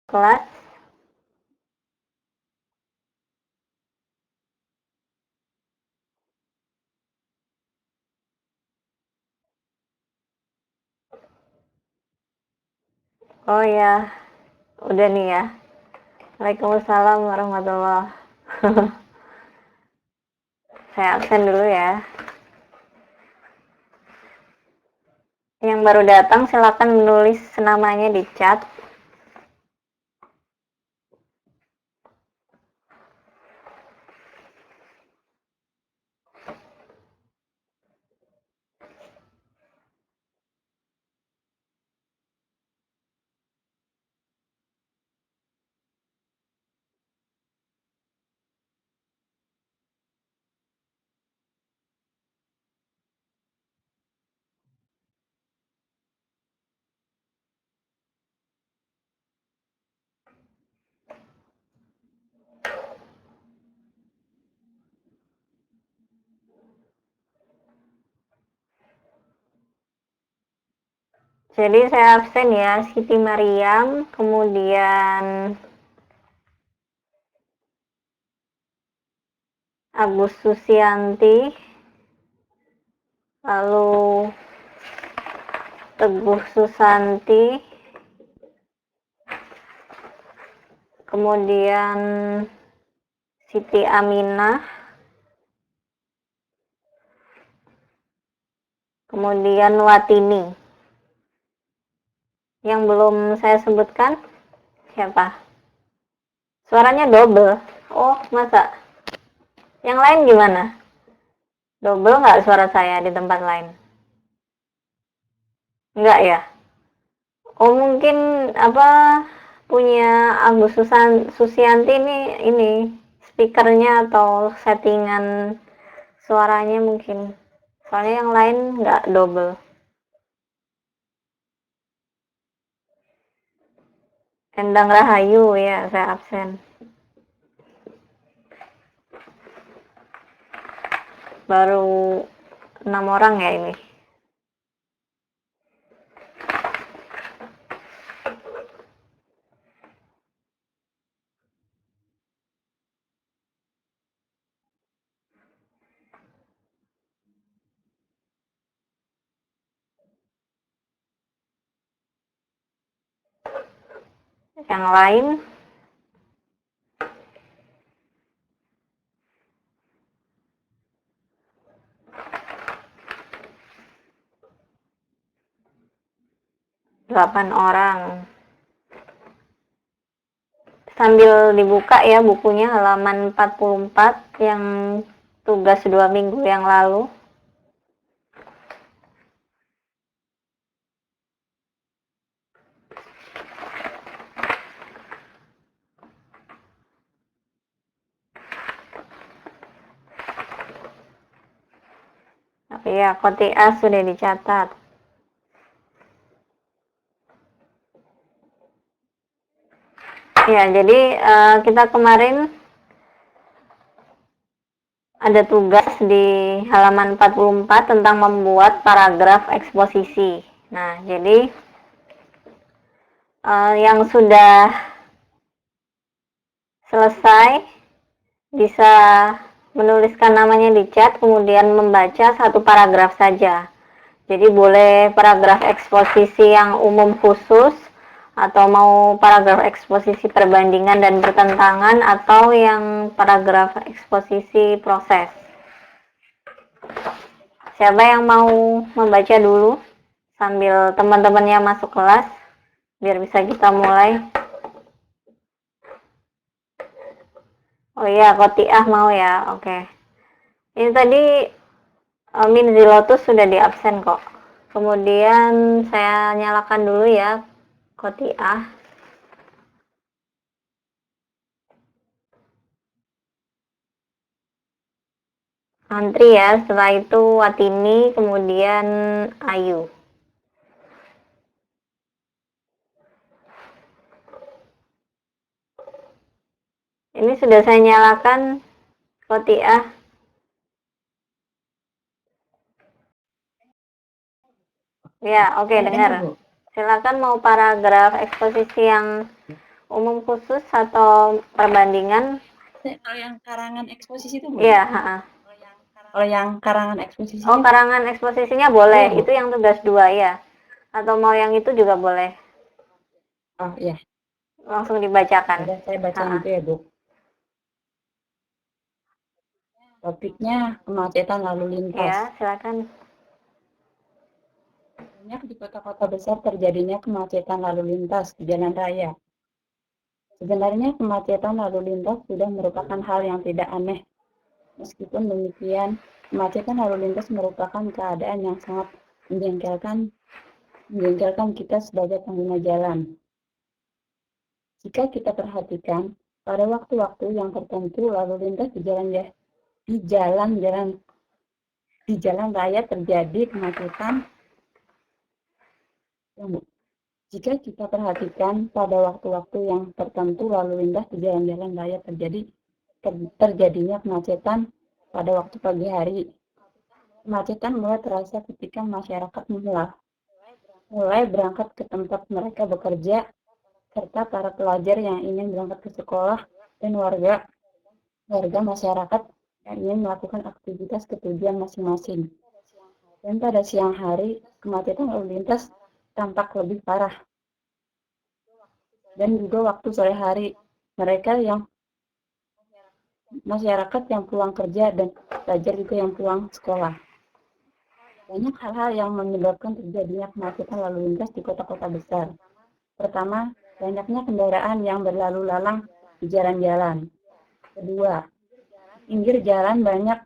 kelas. Oh ya, udah nih ya. Waalaikumsalam warahmatullahi. Saya absen dulu ya. Yang baru datang silakan menulis namanya di chat. Jadi saya absen ya, Siti Mariam, kemudian Agus Susianti, lalu Teguh Susanti, kemudian Siti Aminah, kemudian Watini. Yang belum saya sebutkan siapa? Suaranya double. Oh, masa? Yang lain gimana? Double nggak suara saya di tempat lain? Nggak ya? Oh, mungkin apa punya Agus Susianti ini speakernya atau settingan suaranya mungkin. Soalnya yang lain nggak double. Endang Rahayu ya, saya absen. Baru 6 orang ya ini. Yang lain 8 orang. Sambil dibuka ya bukunya halaman 44 yang tugas 2 minggu yang lalu. Tapi ya, kotiah sudah dicatat. Ya, jadi kita kemarin ada tugas di halaman 44 tentang membuat paragraf eksposisi. Nah, jadi yang sudah selesai bisa menuliskan namanya di chat, kemudian membaca satu paragraf saja. Jadi boleh paragraf eksposisi yang umum khusus, atau mau paragraf eksposisi perbandingan dan pertentangan, atau yang paragraf eksposisi proses. Siapa yang mau membaca dulu sambil teman-temannya masuk kelas, biar bisa kita mulai. Oh iya, kotiah mau ya, oke. Ini tadi Min Zilotus sudah di absen kok. Kemudian saya nyalakan dulu ya kotiah. Antri ya, setelah itu Watini, kemudian Ayu. Ini sudah saya nyalakan kotiah. Ya, oke, dengar. Silakan mau paragraf eksposisi yang Umum khusus atau perbandingan? Kalau yang karangan eksposisi itu Iya, kalau yang karangan eksposisinya. Oh, karangan eksposisinya boleh. Iya, itu yang tugas 2 ya. Atau mau yang itu juga boleh. Oh iya. Langsung dibacakan. Udah saya baca itu ya, Bu. Topiknya kemacetan lalu lintas. Ya, silakan. Banyak di kota-kota besar terjadinya kemacetan lalu lintas di jalan raya. Sebenarnya kemacetan lalu lintas sudah merupakan hal yang tidak aneh. Meskipun demikian, kemacetan lalu lintas merupakan keadaan yang sangat menjengkelkan kita sebagai pengguna jalan. Jika kita perhatikan, pada waktu-waktu yang tertentu lalu lintas di jalan raya terjadi kemacetan. Jika kita perhatikan pada waktu-waktu yang tertentu lalu lintas di jalan-jalan raya terjadinya kemacetan pada waktu pagi hari. Kemacetan mulai terasa ketika masyarakat mulai berangkat ke tempat mereka bekerja, serta para pelajar yang ingin berangkat ke sekolah dan warga masyarakat yang ingin melakukan aktivitas ke tujuan masing-masing. Dan pada siang hari, kemacetan lalu lintas tampak lebih parah. Dan juga waktu sore hari, masyarakat yang pulang kerja dan pelajar juga yang pulang sekolah. Banyak hal-hal yang menyebabkan terjadinya kemacetan lalu lintas di kota-kota besar. Pertama, banyaknya kendaraan yang berlalu lalang di jalan-jalan. Kedua, pinggir jalan banyak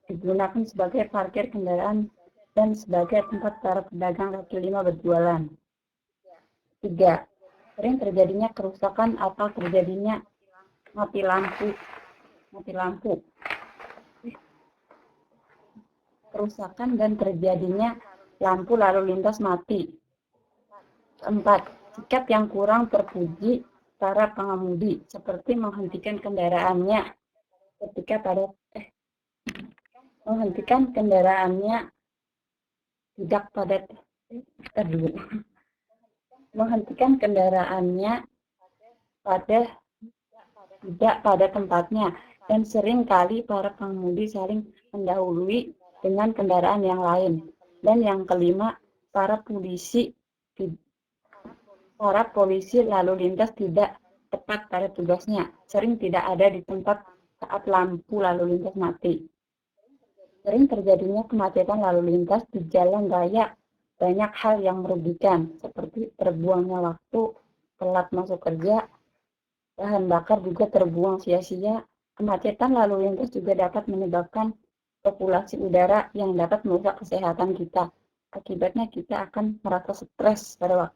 digunakan sebagai parkir kendaraan dan sebagai tempat para pedagang kaki lima berjualan. Tiga, sering terjadinya kerusakan atau terjadinya mati lampu. Kerusakan dan terjadinya lampu lalu lintas mati. Keempat, sikap yang kurang terpuji para pengemudi seperti menghentikan kendaraannya tidak pada tempatnya, dan sering kali para pengemudi saling mendahului dengan kendaraan yang lain. Dan yang kelima, para polisi lalu lintas tidak tepat pada tugasnya, sering tidak ada di tempat saat lampu lalu lintas mati. Sering terjadinya kemacetan lalu lintas di jalan raya. Banyak hal yang merugikan, seperti terbuangnya waktu, telat masuk kerja, bahan bakar juga terbuang sia-sia. Kemacetan lalu lintas juga dapat menyebabkan populasi udara yang dapat merusak kesehatan kita. Akibatnya kita akan merasa stres pada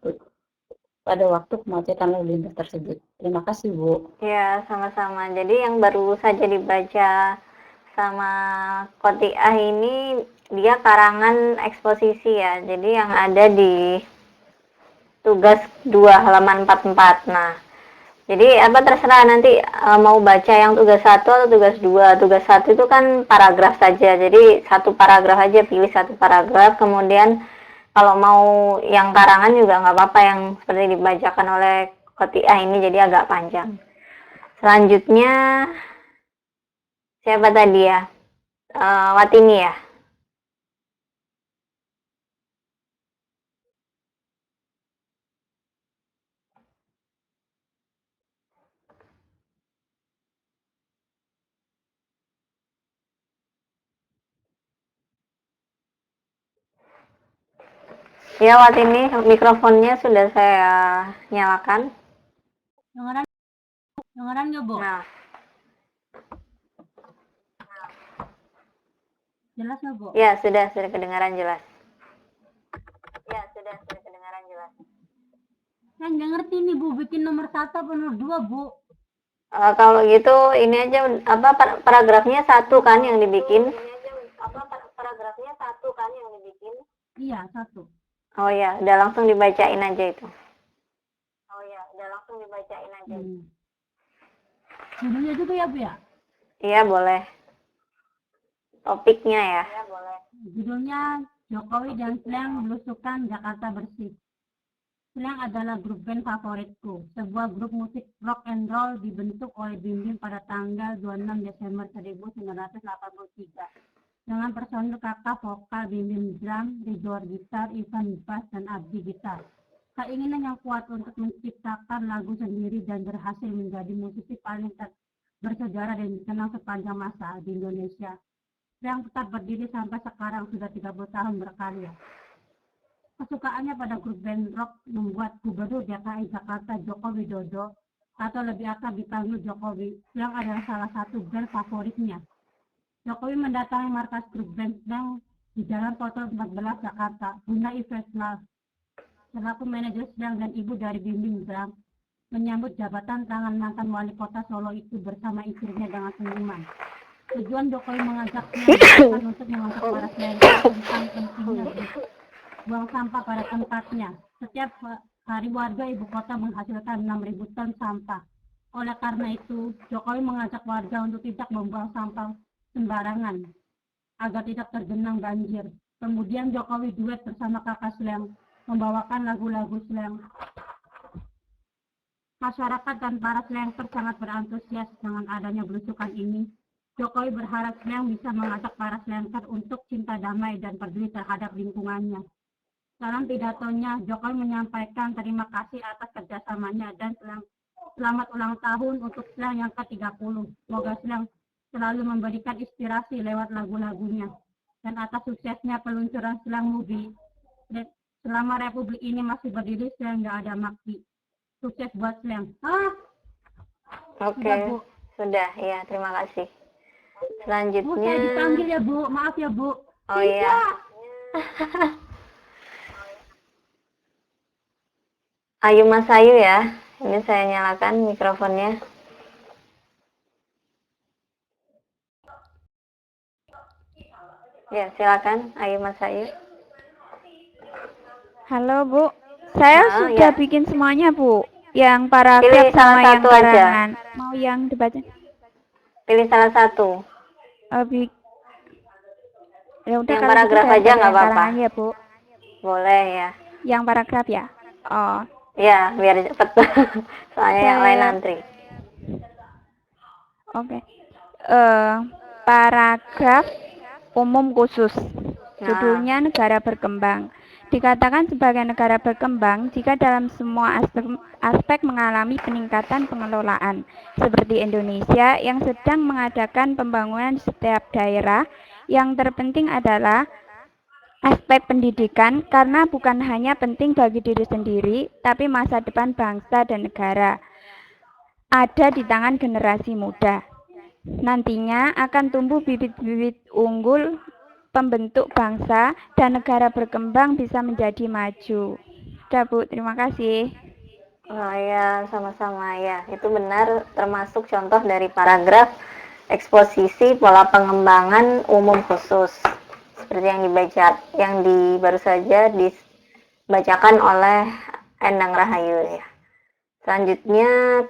waktu kemacetan lalu lintas tersebut. Terima kasih, Bu. Ya, sama-sama. Jadi yang baru saja dibaca sama Kotiah ini dia karangan eksposisi ya. Jadi yang ada di tugas 2 halaman 44. Nah, jadi apa terserah nanti mau baca yang tugas 1 atau tugas 2. Tugas 1 itu kan paragraf saja. Jadi satu paragraf aja, pilih satu paragraf. Kemudian kalau mau yang karangan juga nggak apa-apa yang seperti dibacakan oleh Kotiah ini, jadi agak panjang. Selanjutnya siapa tadi ya? Watini ya. Ya, Watini, mikrofonnya sudah saya nyalakan. Dengeran nggak, Bu? Nah, Jelas nggak, Bu? ya sudah kedengaran jelas. Kan nggak ngerti nih, Bu, bikin nomor 1 atau nomor 2, Bu? Kalau gitu ini aja apa paragrafnya 1 kan yang dibikin? Iya, 1. Oh ya, udah langsung dibacain aja itu. Judulnya juga ya, Bu ya? Iya, boleh. Topiknya ya. Judulnya Jokowi dan Slang belusukan Jakarta bersih. Slang adalah grup band favoritku. Sebuah grup musik rock and roll dibentuk oleh Bim Bim pada tanggal 26 Desember 1983. Dengan personil kakak vokal Bim Bim drum, Ridwan gitar, Ivan bass, dan Abdi gitar. Keinginan yang kuat untuk menciptakan lagu sendiri dan berhasil menjadi musisi paling bersejarah dan dikenal sepanjang masa di Indonesia. Yang tetap berdiri sampai sekarang sudah 30 tahun berkarya. Kesukaannya pada grup band rock membuat Gubernur DKI Jakarta Joko Widodo atau lebih akrab dipanggil Jokowi yang adalah salah satu band favoritnya. Jokowi mendatangi markas grup band yang di Jalan Protol 14 Jakarta guna event selaku manajer sedang dan ibu dari Bim Bim Drum menyambut jabatan tangan mantan wali kota Solo itu bersama istrinya dengan senyuman. Tujuan Jokowi mengajaknya untuk mengangkat para selengkap tentang pentingnya buang sampah pada tempatnya. Setiap hari warga ibu kota menghasilkan 6.000 ton sampah. Oleh karena itu, Jokowi mengajak warga untuk tidak membuang sampah sembarangan agar tidak tergenang banjir. Kemudian Jokowi duet bersama kakak slang membawakan lagu-lagu slang. Masyarakat dan para slangers sangat berantusias dengan adanya belusukan ini. Jokowi berharap slang bisa mengajak para slangers untuk cinta damai dan peduli terhadap lingkungannya. Dalam pidatonya, Jokowi menyampaikan terima kasih atas kerjasamanya dan selamat ulang tahun untuk slang yang ke-30. Semoga slang selalu memberikan inspirasi lewat lagu-lagunya. Dan atas suksesnya peluncuran slang movie. Selama Republik ini masih berdiri, slang nggak ada mati. Sukses buat slang. Oke, sudah ya, terima kasih. Selanjutnya. Bu, saya dipanggil ya Bu, maaf ya Bu. Oh iya. Ayu Mas Ayu ya, ini saya nyalakan mikrofonnya. Ya, silakan Ayu Mas Ayu. Halo Bu, saya sudah ya. bikin semuanya Bu. Yang paragraf Pilih sama salah yang satu aja. karangan. Mau yang dibaca? Pilih salah satu. Ya udah, yang kalau paragraf gitu aja nggak apa-apa. Ya Bu. Boleh ya. Yang paragraf ya. Oh. Ya, biar cepet. Soalnya yang lain antri. Oke. Paragraf umum khusus. Judulnya negara berkembang. Dikatakan sebagai negara berkembang jika dalam semua aspek mengalami peningkatan pengelolaan, seperti Indonesia yang sedang mengadakan pembangunan di setiap daerah. Yang terpenting adalah aspek pendidikan, karena bukan hanya penting bagi diri sendiri, tapi masa depan bangsa dan negara ada di tangan generasi muda. Nantinya akan tumbuh bibit-bibit unggul pembentuk bangsa dan negara berkembang bisa menjadi maju. Sudah Bu, terima kasih. Oh ya, sama-sama ya. Itu benar, termasuk contoh dari paragraf eksposisi pola pengembangan umum khusus. Seperti yang baru saja dibacakan oleh Endang Rahayu ya. Selanjutnya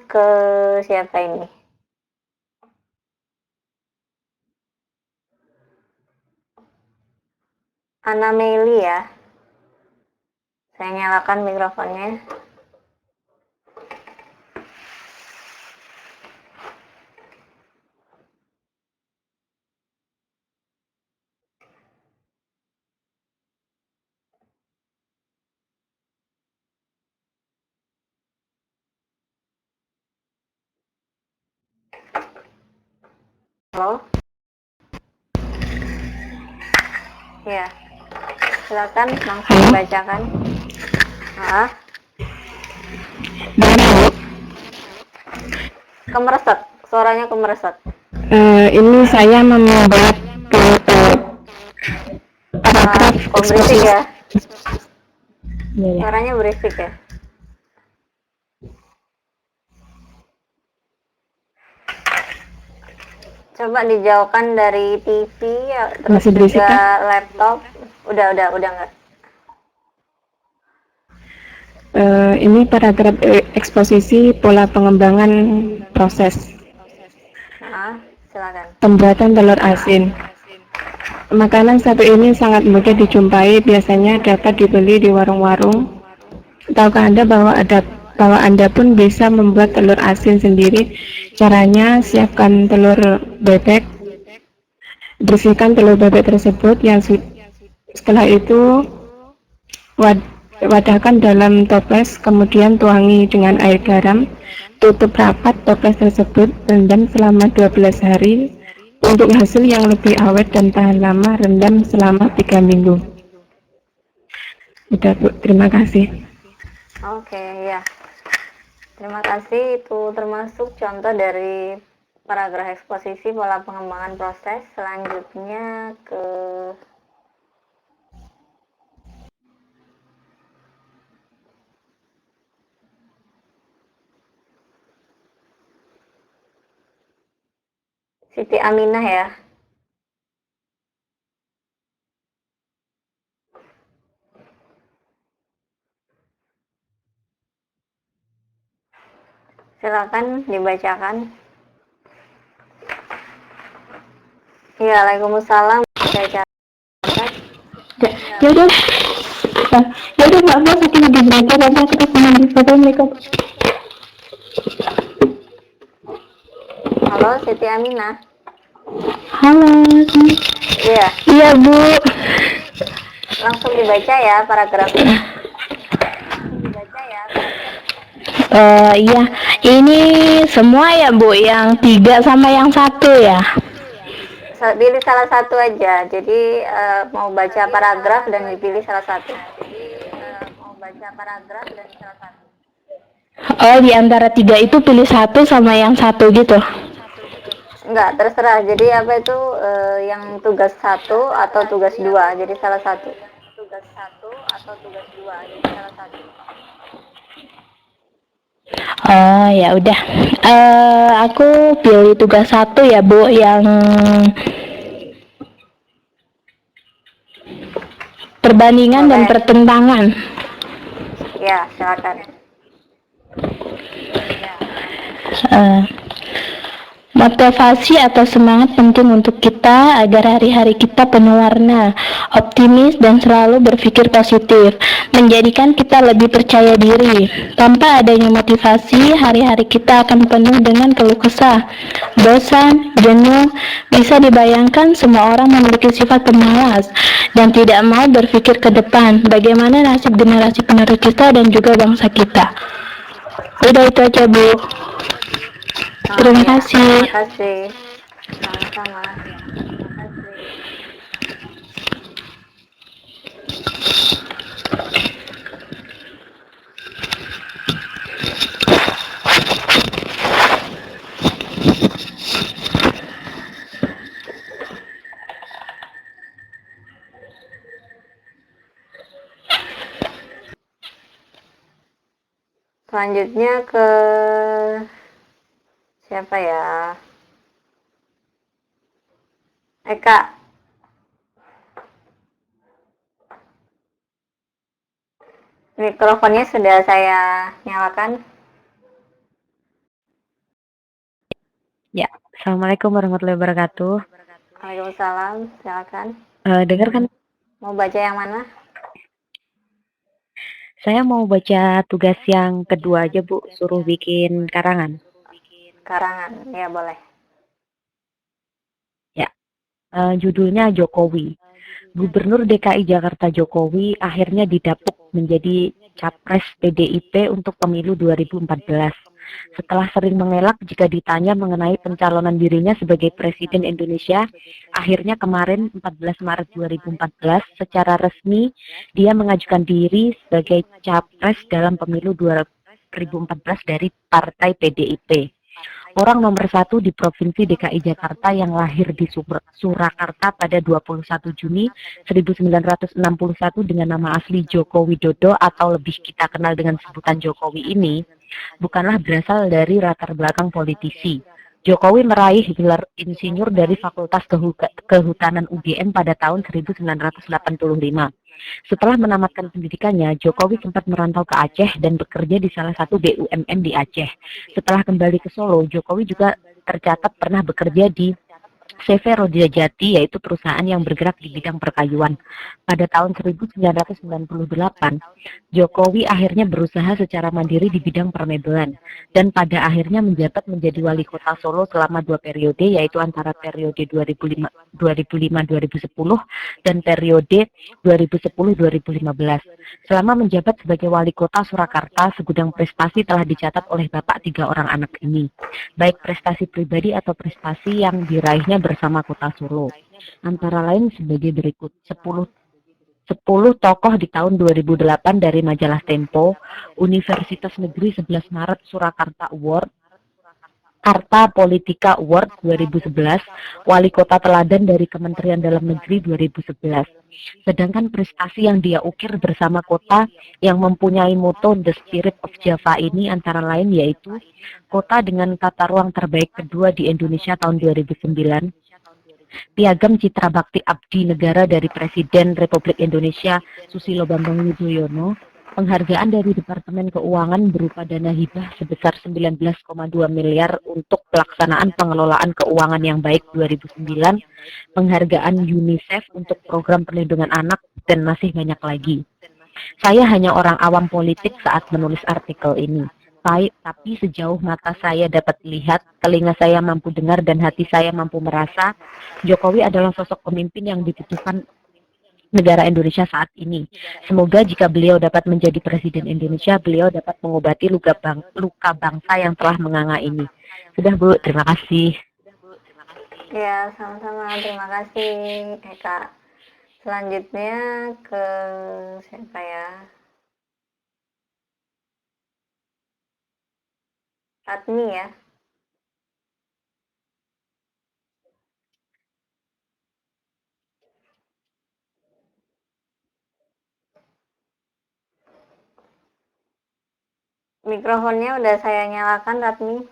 ke siapa ini? Ana Meli ya. Saya nyalakan mikrofonnya. Halo? Ya. Silakan langsung dibacakan. Kemereset, suaranya kemereset. Ini saya membuat paragraf berisik ya? Ya. Suaranya berisik ya? Coba dijauhkan dari TV ya, terus Masih berisik, juga kan? laptop. Udah enggak. Ini paragraf eksposisi pola pengembangan proses. Silakan. Pembuatan telur asin. Makanan satu ini sangat mudah dijumpai, biasanya dapat dibeli di warung-warung. tahukah Anda bahwa Anda pun bisa membuat telur asin sendiri? Caranya, siapkan telur bebek, bersihkan telur bebek tersebut setelah itu wadahkan dalam toples, kemudian tuangi dengan air garam, tutup rapat toples tersebut, rendam selama 12 hari. Untuk hasil yang lebih awet dan tahan lama, rendam selama 3 minggu. Udah Bu, terima kasih. Oke, ya. Terima kasih. Itu termasuk contoh dari paragraf eksposisi pola pengembangan proses. Selanjutnya ke Siti Aminah ya. Silakan dibacakan. Ya, Waalaikumsalam. Saya catat. Ya udah, Mbak Bos, aku lagi belajar, nanti aku telepon lagi. Assalamualaikum. Halo, Siti Aminah. Halo. Iya, Iya Bu. langsung dibaca ya paragrafnya. Iya, ini semua ya Bu, yang 3 sama yang 1 ya. Pilih salah satu aja. Jadi mau baca paragraf dan dipilih salah satu. Oh, di antara 3 itu pilih 1 sama yang 1 gitu. Enggak, terserah. Jadi apa itu yang tugas 1 atau tugas 2. Jadi salah satu. Oh, ya udah. Aku pilih tugas 1 ya Bu, yang perbandingan dan Boleh. pertentangan. Ya, silakan. Motivasi atau semangat penting untuk kita agar hari-hari kita penuh warna, optimis dan selalu berpikir positif, menjadikan kita lebih percaya diri. Tanpa adanya motivasi, hari-hari kita akan penuh dengan keluh kesah, bosan, jenuh. Bisa dibayangkan semua orang memiliki sifat pemalas dan tidak mau berpikir ke depan. Bagaimana nasib generasi penerus kita dan juga bangsa kita. Udah itu aja Bu. Terima Ya, kasih. terima kasih. Sama-sama. Selanjutnya ke siapa ya? Eka. Mikrofonnya sudah saya nyalakan. Ya, Assalamualaikum warahmatullahi wabarakatuh. Waalaikumsalam, silakan. Dengar kan? Mau baca yang mana? Saya mau baca tugas yang kedua aja Bu, suruh bikin karangan. Karangan, ya boleh. Ya, judulnya Jokowi. Gubernur DKI Jakarta Jokowi akhirnya didapuk menjadi capres PDIP untuk pemilu 2014. Setelah sering mengelak jika ditanya mengenai pencalonan dirinya sebagai Presiden Indonesia, akhirnya kemarin 14 Maret 2014 secara resmi dia mengajukan diri sebagai capres dalam pemilu 2014 dari Partai PDIP. Orang nomor 1 di Provinsi DKI Jakarta yang lahir di Surakarta pada 21 Juni 1961 dengan nama asli Joko Widodo atau lebih kita kenal dengan sebutan Jokowi ini, bukanlah berasal dari latar belakang politisi. Jokowi meraih gelar insinyur dari Fakultas Kehutanan UGM pada tahun 1985. Setelah menamatkan pendidikannya, Jokowi sempat merantau ke Aceh dan bekerja di salah satu BUMN di Aceh. Setelah kembali ke Solo, Jokowi juga tercatat pernah bekerja di CV Rodjajati, yaitu perusahaan yang bergerak di bidang perkayuan. Pada tahun 1998, Jokowi akhirnya berusaha secara mandiri di bidang permebelan, dan pada akhirnya menjabat menjadi wali kota Solo selama 2 periode, yaitu antara periode 2005-2010 dan periode 2010-2015. Selama menjabat sebagai wali kota Surakarta, segudang prestasi telah dicatat oleh Bapak 3 orang anak ini, baik prestasi pribadi atau prestasi yang diraihnya bersama Kota Solo. Antara lain sebagai berikut: 10 tokoh di tahun 2008 dari majalah Tempo, Universitas Negeri 11 Maret Surakarta Award, Karta Politika Award 2011, Wali Kota Teladan dari Kementerian Dalam Negeri 2011. Sedangkan prestasi yang dia ukir bersama kota yang mempunyai moto The Spirit of Java ini antara lain yaitu kota dengan tata ruang terbaik kedua di Indonesia tahun 2009, Piagam Citra Bakti Abdi Negara dari Presiden Republik Indonesia Susilo Bambang Yudhoyono, penghargaan dari Departemen Keuangan berupa dana hibah sebesar 19,2 miliar untuk pelaksanaan pengelolaan keuangan yang baik 2009, penghargaan UNICEF untuk program perlindungan anak, dan masih banyak lagi. Saya hanya orang awam politik saat menulis artikel ini. Tapi sejauh mata saya dapat lihat, telinga saya mampu dengar, dan hati saya mampu merasa, Jokowi adalah sosok pemimpin yang dibutuhkan negara Indonesia saat ini. Semoga jika beliau dapat menjadi Presiden Indonesia, beliau dapat mengobati luka bangsa yang telah menganga ini. Sudah Bu, terima kasih. Ya, sama-sama. Terima kasih, Eka. Selanjutnya ke siapa ya? Fatmi ya. Mikrofonnya udah saya nyalakan, Ratmi.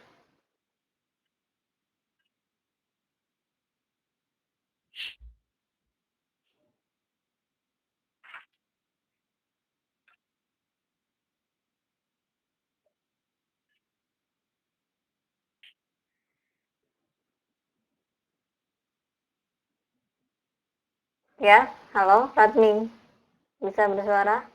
Ya, halo, Ratmi. Bisa bersuara?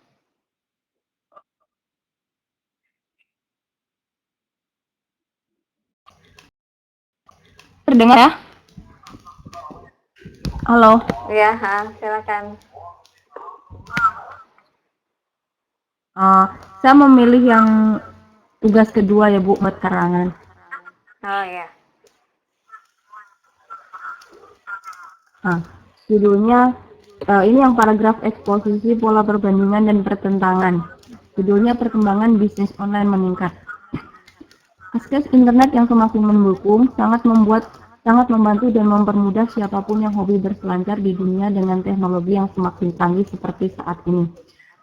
Terdengar ya? Halo. Ya, silakan. Saya memilih yang tugas kedua ya Bu, buat karangan. Oh ya. Judulnya ini yang paragraf eksposisi pola perbandingan dan pertentangan. Judulnya perkembangan bisnis online meningkat. Akses internet yang semakin mendukung sangat membantu dan mempermudah siapapun yang hobi berselancar di dunia dengan teknologi yang semakin canggih seperti saat ini.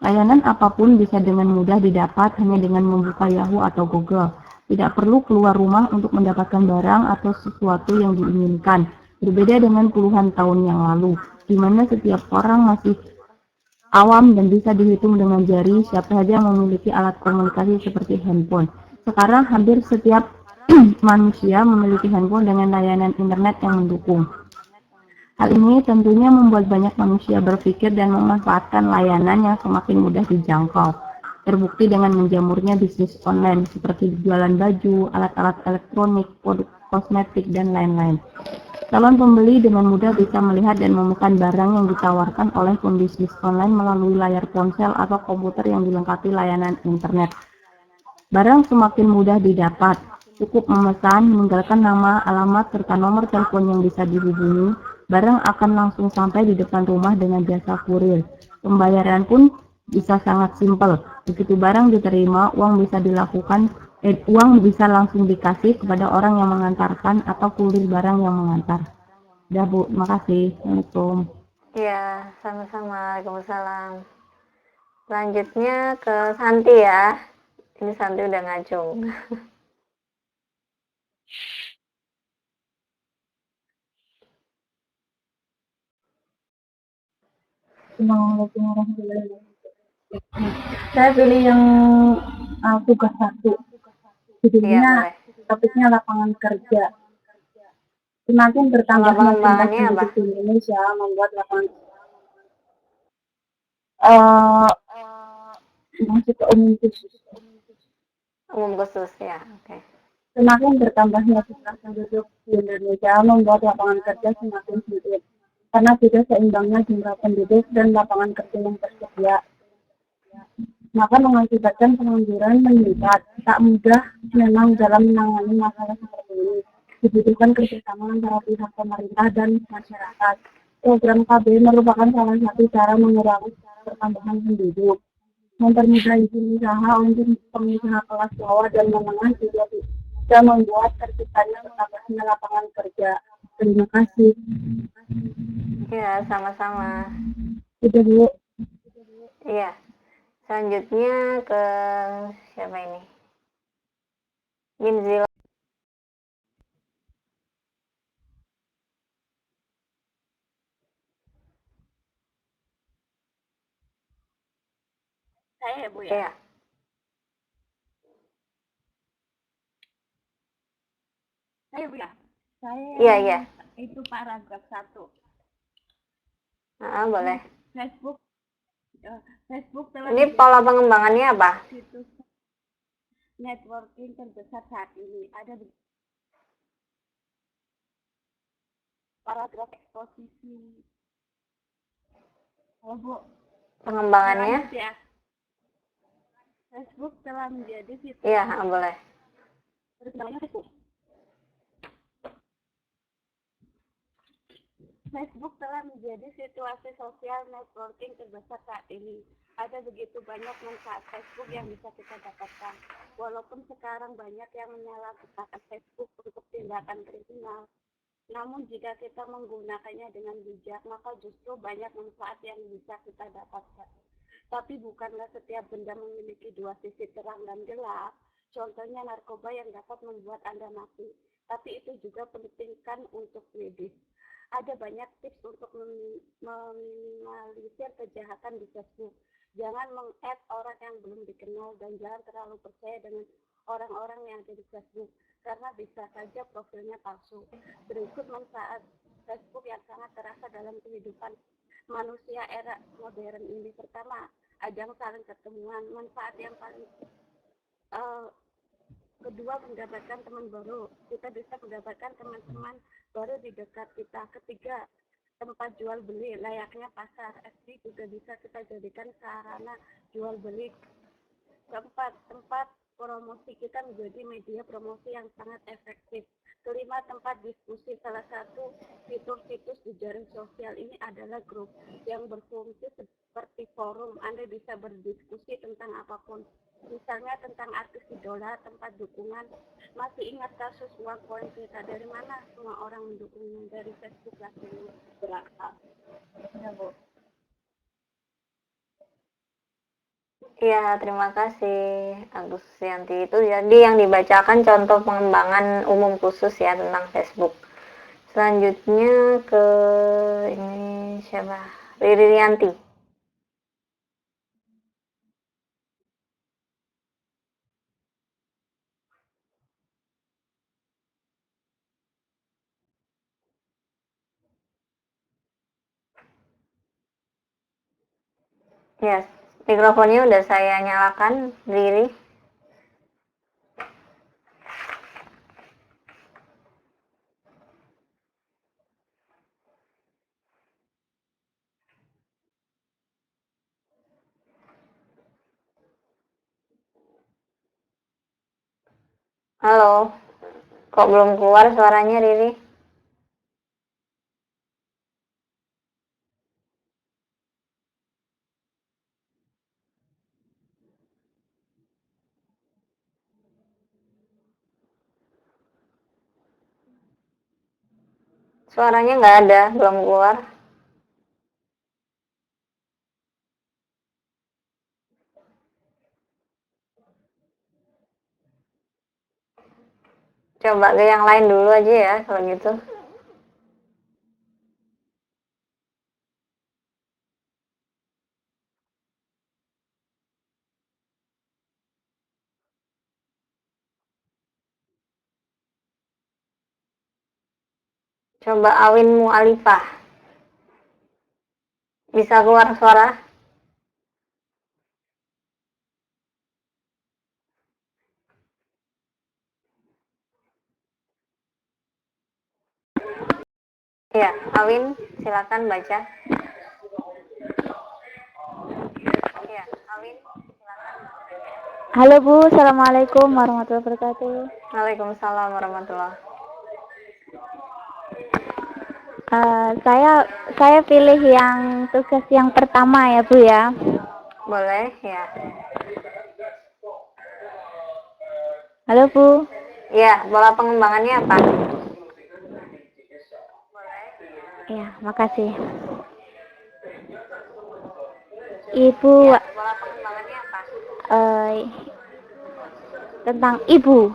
Layanan apapun bisa dengan mudah didapat hanya dengan membuka Yahoo atau Google. Tidak perlu keluar rumah untuk mendapatkan barang atau sesuatu yang diinginkan. Berbeda dengan puluhan tahun yang lalu, di mana setiap orang masih awam dan bisa dihitung dengan jari siapa saja yang memiliki alat komunikasi seperti handphone. Sekarang hampir setiap manusia memiliki handphone dengan layanan internet yang mendukung. Hal ini tentunya membuat banyak manusia berpikir dan memanfaatkan layanan yang semakin mudah dijangkau. Terbukti dengan menjamurnya bisnis online seperti jualan baju, alat-alat elektronik, produk kosmetik, dan lain-lain. Calon pembeli dengan mudah bisa melihat dan memesan barang yang ditawarkan oleh pembisnis online melalui layar ponsel atau komputer yang dilengkapi layanan internet. Barang semakin mudah didapat. Cukup memesan, meninggalkan nama, alamat, serta nomor telepon yang bisa dihubungi. Barang akan langsung sampai di depan rumah dengan jasa kurir. Pembayaran pun bisa sangat simpel. Begitu barang diterima, uang bisa langsung dikasih kepada orang yang mengantarkan atau kurir barang yang mengantar. Udah Bu, terima kasih. Assalamualaikum. Ya, sama-sama. Waalaikumsalam. Selanjutnya ke Santi ya. Ini Santi udah ngacung. Assalamualaikum warahmatullahi wabarakatuh. Saya pilih yang tugas 1. Judulnya, topiknya lapangan kerja. Semakin Pola bertambahnya jumlah pengembangannya apa? penduduk di Indonesia membuat lapangan eh masuk ke umum khusus. Umum khusus ya, oke. Semakin bertambahnya jumlah penduduk di Indonesia membuat lapangan kerja semakin sempit karena tidak seimbangnya jumlah penduduk dan lapangan kerja yang tersedia. Maka mengakibatkan pengangguran meningkat. Tak mudah memang dalam menangani masalah seperti ini. Dibutuhkan kerjasama antara pihak pemerintah dan masyarakat. Program KB merupakan salah satu cara mengurangi pertambahan penduduk. Mempermudah izin usaha untuk pengusaha kelas bawah dan menengah juga bisa membuat terciptanya pertambahan lapangan kerja. Terima kasih. Ya, sama-sama. Itu dulu. Iya. Selanjutnya ke siapa ini? Ginzil. Saya ya Bu ya. Iya. Saya Bu ya. Saya Iya. itu paragraf 1. Boleh. Facebook telah Ini pola pengembangannya apa? situs networking terbesar saat ini. Ada paragraf eksposisi. Oh, Bu. Pengembangannya? Lanjut ya. Facebook telah menjadi situs. Iya, boleh. Perkembangannya Facebook telah menjadi situasi sosial networking terbesar saat ini. Ada begitu banyak manfaat Facebook yang bisa kita dapatkan. Walaupun sekarang banyak yang menyalahgunakan Facebook untuk tindakan kriminal, namun jika kita menggunakannya dengan bijak, maka justru banyak manfaat yang bisa kita dapatkan. Tapi bukanlah setiap benda memiliki dua sisi terang dan gelap. Contohnya narkoba yang dapat membuat Anda mati. Tapi itu juga penting kan untuk medis. Ada banyak tips untuk meminimalisir kejahatan di Facebook. Jangan meng-add orang yang belum dikenal dan jangan terlalu percaya dengan orang-orang yang ada di Facebook karena bisa saja profilnya palsu. Berikut manfaat Facebook yang sangat terasa dalam kehidupan manusia era modern ini. Pertama, ajang saling ketemuan. Manfaat yang paling kedua, mendapatkan teman baru. Kita bisa mendapatkan teman-teman baru di dekat kita. Ketiga, tempat jual beli layaknya pasar. FB juga bisa kita jadikan sarana jual beli. Keempat, tempat promosi, kita menjadi media promosi yang sangat efektif. Kelima, tempat diskusi. Salah satu fitur-situs di jaring sosial ini adalah grup yang berfungsi seperti forum. Anda bisa berdiskusi tentang apapun, misalnya tentang artis idola, tempat dukungan. Masih ingat kasus uang koin kita? Dari mana semua orang mendukungnya? Dari Facebook langsung berapa? Ya, Bu. Iya, terima kasih Agus Yanti. Itu jadi yang dibacakan contoh pengembangan umum khusus ya tentang Facebook. Selanjutnya ke ini siapa? Riri Rianti. Ya, mikrofonnya udah saya nyalakan, Riri. Halo, kok belum keluar suaranya, Riri? Suaranya nggak ada, belum keluar. Coba ke yang lain dulu aja ya, kalau gitu. Coba Awin Mu'alifah. Bisa keluar suara? Ya, Awin, silakan baca. Ya, Awin, silakan. Halo Bu, Assalamualaikum warahmatullahi wabarakatuh. Waalaikumsalam warahmatullahi. Saya pilih yang tugas yang pertama ya Bu ya. Boleh, ya. Halo Bu. Ya, pola pengembangannya apa? Ya, makasih. Ibu Ya, pola pengembangannya apa? Tentang ibu.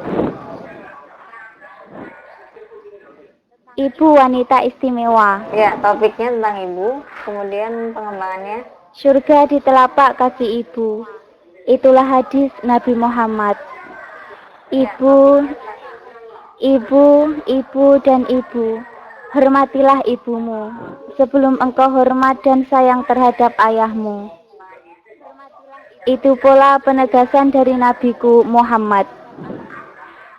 Ibu wanita istimewa. Ya, topiknya tentang ibu, kemudian pengembangannya. Surga di telapak kaki ibu. Itulah hadis Nabi Muhammad. Ibu, ibu, dan ibu. Hormatilah ibumu sebelum engkau hormat dan sayang terhadap ayahmu. Itu pula penegasan dari Nabiku Muhammad.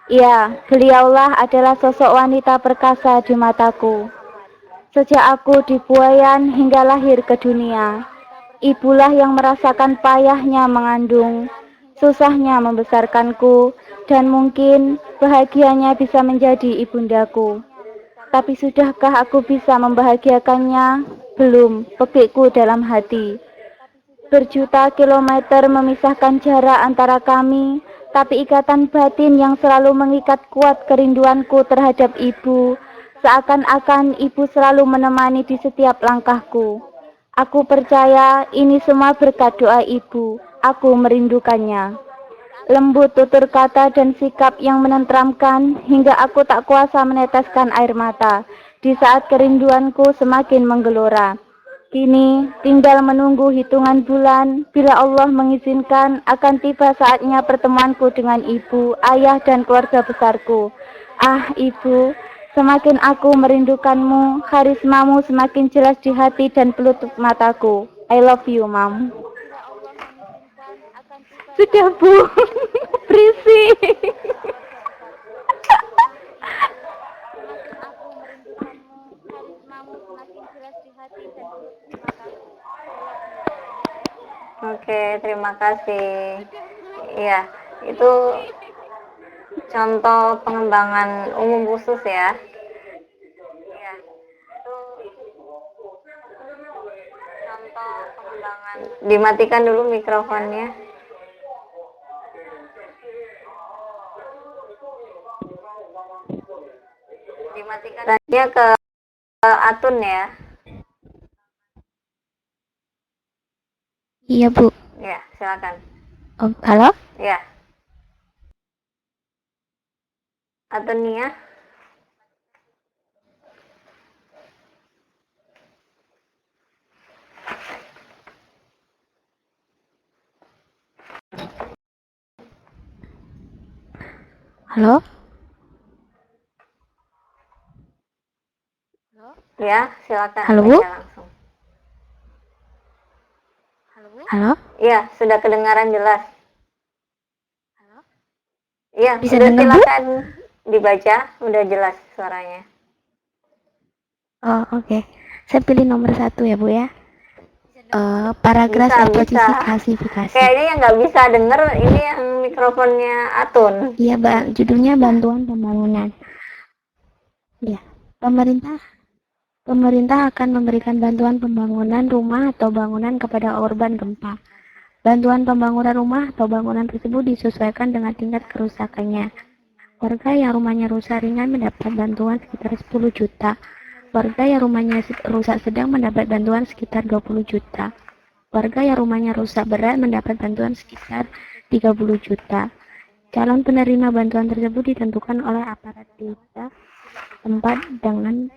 Ya, beliaulah adalah sosok wanita perkasa di mataku. Sejak aku dibuayan hingga lahir ke dunia, ibulah yang merasakan payahnya mengandung, susahnya membesarkanku, dan mungkin bahagianya bisa menjadi ibundaku. Tapi sudahkah aku bisa membahagiakannya? Belum, pekikku dalam hati. Berjuta kilometer memisahkan jarak antara kami, tapi ikatan batin yang selalu mengikat kuat kerinduanku terhadap ibu, seakan-akan ibu selalu menemani di setiap langkahku. Aku percaya ini semua berkat doa ibu, aku merindukannya. Lembut tutur kata dan sikap yang menenteramkan hingga aku tak kuasa meneteskan air mata di saat kerinduanku semakin menggelora. Kini tinggal menunggu hitungan bulan, bila Allah mengizinkan akan tiba saatnya pertemuanku dengan ibu, ayah dan keluarga besarku. Ah ibu, semakin aku merindukanmu, karismamu semakin jelas di hati dan pelupuk mataku. I love you, Mom. Sudah Bu, berisik. Oke, terima kasih. Iya, itu contoh pengembangan umum khusus ya. Iya, itu contoh pengembangan. Dimatikan dulu mikrofonnya. Dimatikan. Tanya ke Atun ya. Iya Bu. Ya, silakan. Halo? Ya. Atunia. Halo? Ya, silakan. Halo, Bu? Baca langsung. Halo? Iya, sudah kedengaran jelas. Iya, Bisa udah dengar, Bu? silakan dibaca, udah jelas suaranya. Oh, oke. Saya pilih nomor 1 ya Bu ya. Paragraf Bisa, eksposisi bisa. klasifikasi. Kayaknya yang nggak bisa denger ini yang mikrofonnya Atun. Iya, judulnya bantuan pembangunan. Ya, pemerintah akan memberikan bantuan pembangunan rumah atau bangunan kepada korban gempa. Bantuan pembangunan rumah atau bangunan tersebut disesuaikan dengan tingkat kerusakannya. Warga yang rumahnya rusak ringan mendapat bantuan sekitar 10 juta. Warga yang rumahnya rusak sedang mendapat bantuan sekitar 20 juta. Warga yang rumahnya rusak berat mendapat bantuan sekitar 30 juta. Calon penerima bantuan tersebut ditentukan oleh aparat desa tempat dengan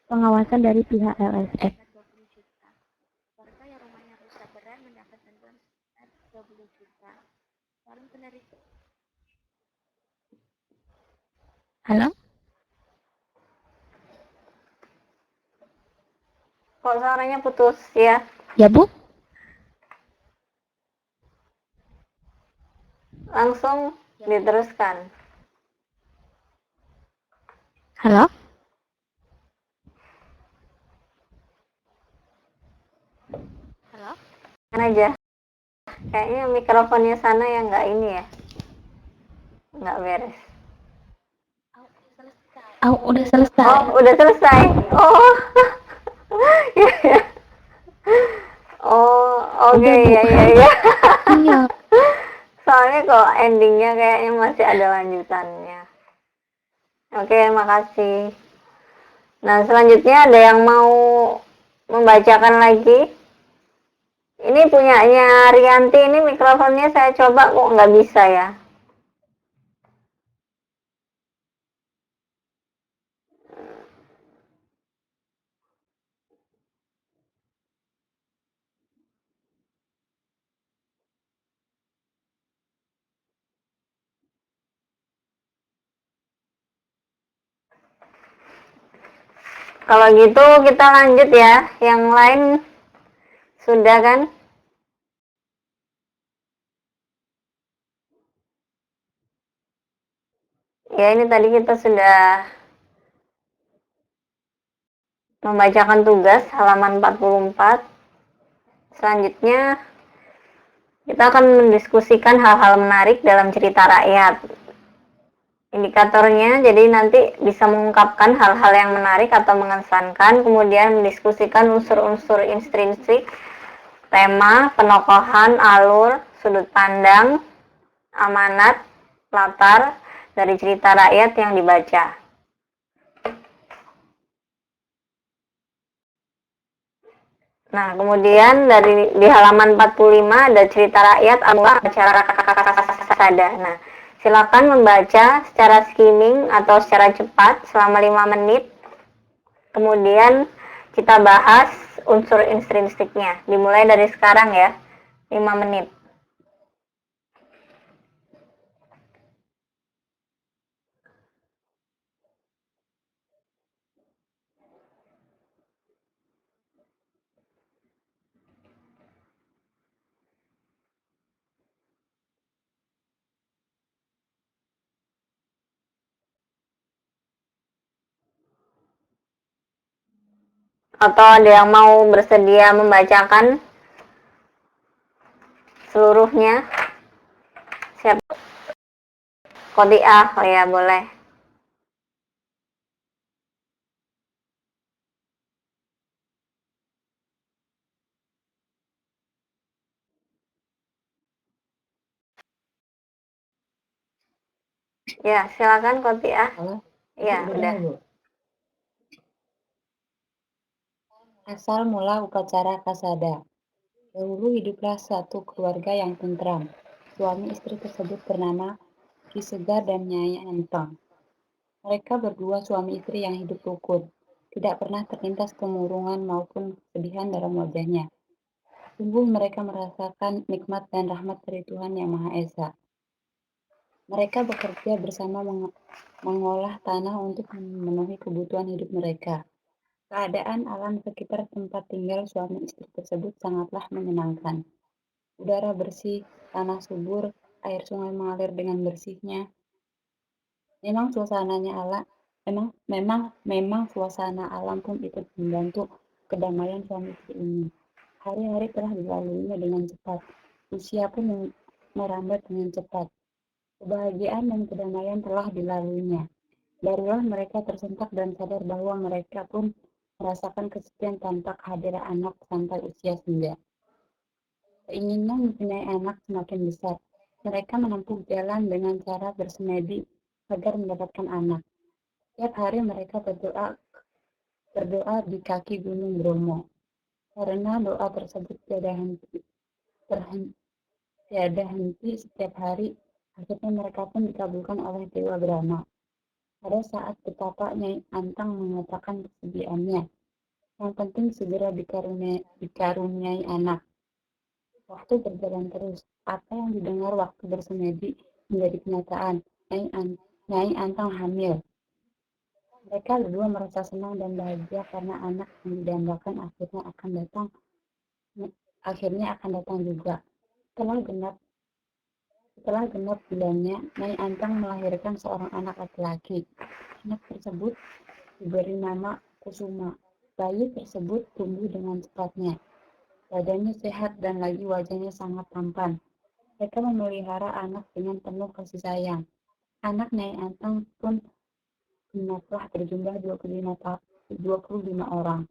pengawasan dari pihak LSM. Halo? Kok suaranya putus ya? Ya, Bu? Langsung diteruskan. Halo? Kan aja. Kayaknya mikrofonnya sana yang nggak ini ya. Nggak beres. Oh, udah selesai. Oh, udah selesai. Oh. Ya, ya. Oh, oke, Udah, Bu. ya. Iya. Soalnya kok endingnya kayaknya masih ada lanjutannya. Oke, makasih. Nah, selanjutnya ada yang mau membacakan lagi? Ini punyanya Rianti, ini mikrofonnya saya coba kok nggak bisa ya. Kalau gitu kita lanjut ya. Yang lain sudah kan? Ya, ini tadi kita sudah membacakan tugas halaman 44. Selanjutnya kita akan mendiskusikan hal-hal menarik dalam cerita rakyat. Indikatornya, jadi nanti bisa mengungkapkan hal-hal yang menarik atau mengesankan, kemudian mendiskusikan unsur-unsur intrinsik, tema, penokohan, alur, sudut pandang, amanat, latar dari cerita rakyat yang dibaca. Nah, kemudian di halaman 45 ada cerita rakyat acara kasada. Nah, silakan membaca secara skimming atau secara cepat selama 5 menit. Kemudian kita bahas unsur intrinsiknya. Dimulai dari sekarang ya, 5 menit. Atau ada yang mau bersedia membacakan seluruhnya? Siap? Kodiah, oh ya boleh. Ya, silakan Kodiah. Halo, Ya, Ibu udah. dengar, Bu? Asal mula upacara kasada. Dahulu hiduplah satu keluarga yang tentram. Suami istri tersebut bernama Ki Segar dan Nyai Entong. Mereka berdua suami istri yang hidup rukun. Tidak pernah terlintas kemurungan maupun kesedihan dalam wajahnya. Sungguh mereka merasakan nikmat dan rahmat dari Tuhan Yang Maha Esa. Mereka bekerja bersama mengolah tanah untuk memenuhi kebutuhan hidup mereka. Keadaan alam sekitar tempat tinggal suami istri tersebut sangatlah menyenangkan. Udara bersih, tanah subur, air sungai mengalir dengan bersihnya. Memang suasana alam pun ikut membantu kedamaian suami istri ini. Hari-hari telah dilaluinya dengan cepat. Usia pun merambat dengan cepat. Kebahagiaan dan kedamaian telah dilaluinya. Barulah mereka tersentak dan sadar bahwa mereka pun merasakan kesepian tanpa kehadiran anak sampai usia senja. Keinginan mempunyai anak semakin besar. Mereka menempuh jalan dengan cara bersemedi agar mendapatkan anak. Setiap hari mereka berdoa di kaki Gunung Bromo. Karena doa tersebut tiada henti setiap hari, akhirnya mereka pun dikabulkan oleh Dewa Brahma. Pada saat betapa Nyai Antang mengatakan kesediaannya, yang penting segera dikaruniai anak. Waktu berjalan terus, apa yang didengar waktu bersemedi menjadi kenyataan. Nyai Antang hamil. Mereka berdua merasa senang dan bahagia karena anak yang didambakan akhirnya akan datang juga. Setelah genap bulannya, Nyai Antang melahirkan seorang anak laki-laki. Anak tersebut diberi nama Kusuma. Bayi tersebut tumbuh dengan cepatnya. Badannya sehat dan lagi wajahnya sangat tampan. Mereka memelihara anak dengan penuh kasih sayang. Anak Nyai Antang pun genaplah berjumlah 25 orang.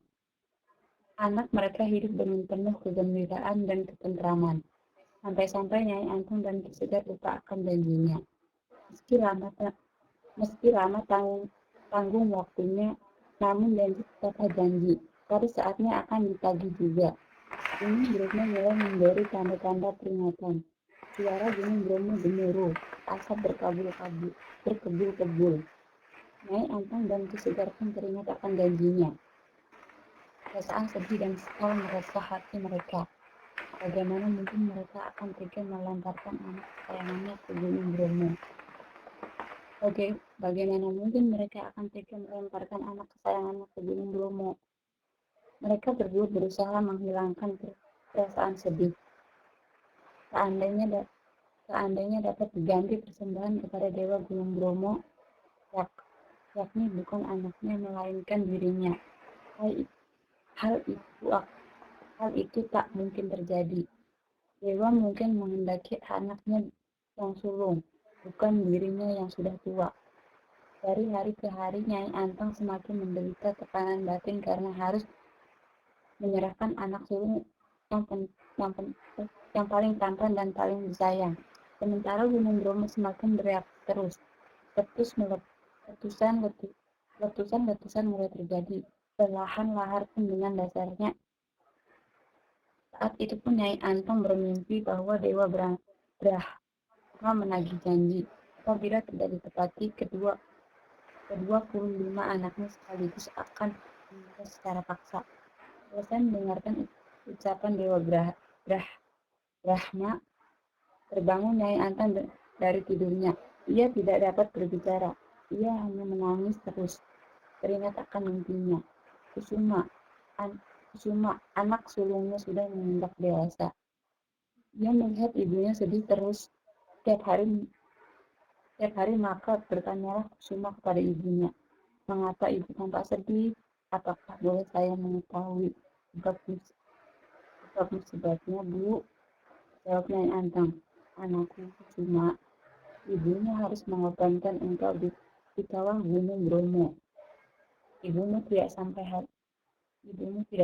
Anak mereka hidup dengan penuh kegembiraan dan ketentraman. Sampai-sampai Nyai Antang dan Ki Segar lupa akan janjinya. Meski lama tanggung waktunya, namun janji tetap janji. Pada saatnya akan ditagih juga. Gunung Bromo mulai memberi tanda-tanda peringatan. Suara Gunung Bromo gemuruh, asap berkebul-kebul. Nyai Antang dan Ki Segar pun teringat akan janjinya. Perasaan sedih dan sekal merasa hati mereka. Bagaimana mungkin mereka akan tega melemparkan anak kesayangannya ke Gunung Bromo? Bagaimana mungkin mereka akan tega melemparkan anak kesayangannya ke Gunung Bromo? Mereka berdua berusaha menghilangkan perasaan sedih. Seandainya dapat diganti persembahan kepada Dewa Gunung Bromo, yakni bukan anaknya melainkan dirinya. Hal itu tak mungkin terjadi. Dewa mungkin menghendaki anaknya yang sulung, bukan dirinya yang sudah tua. Dari hari ke hari, Nyai Antang semakin menderita tekanan batin karena harus menyerahkan anak sulung yang paling tampan dan paling disayang. Sementara Gunung Bromo semakin bereaksi terus. Letusan mulai terjadi. Perlahan lahar pun dengan dasarnya. Saat itu pun Nyai Antang bermimpi bahwa Dewa Brahma menagih janji. Apabila tidak ditepati, kedua 25 anaknya sekaligus akan meninggal secara paksa. Selesai mendengarkan ucapan Dewa Brahma, terbangun Nyai Antang dari tidurnya. Ia tidak dapat berbicara. Ia hanya menangis terus. Teringat akan mimpinya. Kusuma, anak sulungnya sudah menginjak dewasa. Ia melihat ibunya sedih terus. Setiap hari maka bertanyalah Kusuma kepada ibunya. Mengapa ibu tampak sedih? Apakah boleh saya mengetahui sebab musibahnya, Bu? Jawab Nyai Antang. Anakku Kusuma, ibunya harus mengorbankan engkau di kawah Gunung Bromo. Ibumu tidak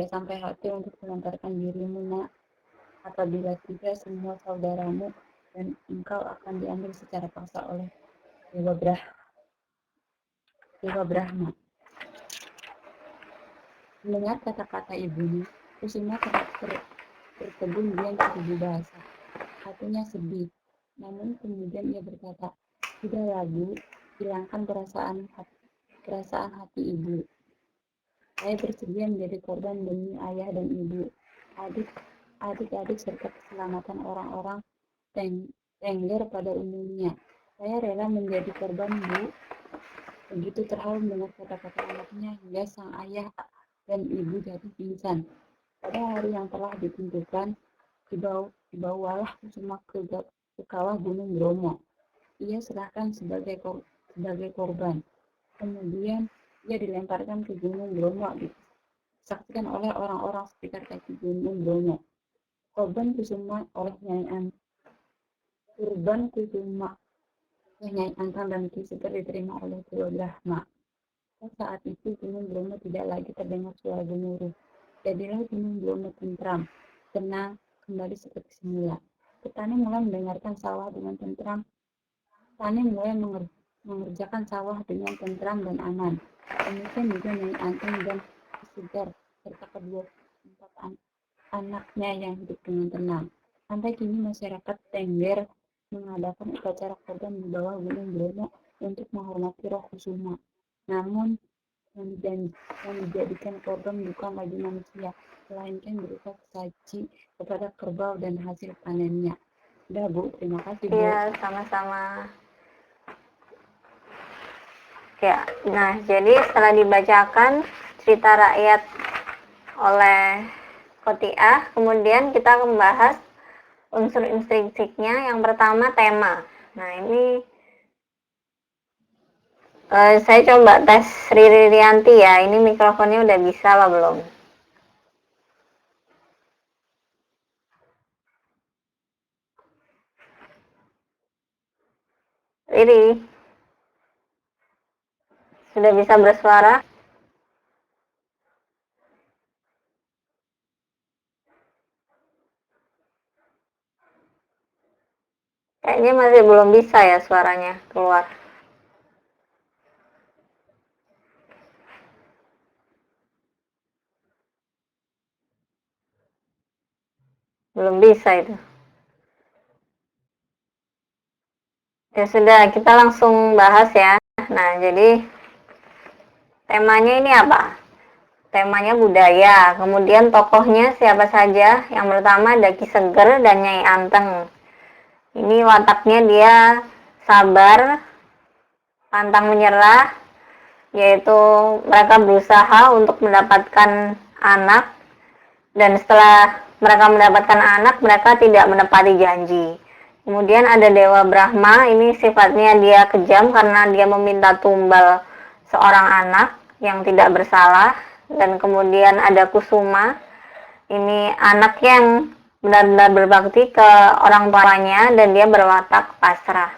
sampai hati untuk melemparkan dirimu, Nak. Apabila tidak, semua saudaramu dan engkau akan diambil secara paksa oleh Dewa Brahma. Mendengar kata-kata ibunya, Kusuma tertegun diam seribu bahasa. Hatinya sedih, namun kemudian ia berkata, "Sudahlah, Bu, hilangkan perasaan hati ibu. Saya bersedia menjadi korban demi ayah dan ibu, adik-adik serta keselamatan orang-orang Tengger pada umumnya. Saya rela menjadi korban, Bu." Begitu terharu mendengar kata-kata anaknya hingga sang ayah dan ibu jatuh pingsan. Pada hari yang telah ditentukan, dibawalah Kusuma ke kawah Gunung Bromo. Ia serahkan sebagai korban. Kemudian ia dilemparkan ke Gunung Bromo, disaksikan oleh orang-orang sekitar kaki Gunung Bromo. Korban Kusuma oleh Nyai Antang dan Ki Segar diterima oleh Dewa Brahma. Saat itu Gunung Bromo tidak lagi terdengar suara gemuruh. Jadilah Gunung Bromo tentram, tenang, kembali seperti semula. Petani mulai mendengarkan sawah dengan tentram. Petani mulai mengerjakan sawah dengan tentram dan aman. Demikian juga Nyai Antang dan Ki Segar serta kedua 4 anaknya yang hidup dengan tenang. Sampai kini masyarakat Tengger mengadakan upacara korban di bawah Gunung Bromo untuk menghormati roh Kusuma. Namun yang dijadikan korban bukan lagi manusia, melainkan berupa sesaji kepada kerbau dan hasil panennya. Udah, Bu, terima kasih, Bu. Iya, sama-sama. Ya, nah jadi setelah dibacakan cerita rakyat oleh Kotiah, kemudian kita membahas unsur intrinsiknya. Yang pertama tema. Nah ini saya coba tes Riri Rianti ya, ini mikrofonnya udah bisa apa belum? Riri, sudah bisa bersuara? Kayaknya masih belum bisa ya suaranya keluar. Belum bisa itu. Ya sudah, kita langsung bahas ya. Nah, jadi temanya ini apa? Temanya budaya. Kemudian tokohnya siapa saja? Yang pertama ada Ki Seger dan Nyai Anteng. Ini wataknya dia sabar, pantang menyerah, yaitu mereka berusaha untuk mendapatkan anak, dan setelah mereka mendapatkan anak, mereka tidak menepati janji. Kemudian ada Dewa Brahma, ini sifatnya dia kejam karena dia meminta tumbal seorang anak yang tidak bersalah. Dan kemudian ada Kusuma, ini anak yang benar-benar berbakti ke orang tuanya dan dia berwatak pasrah.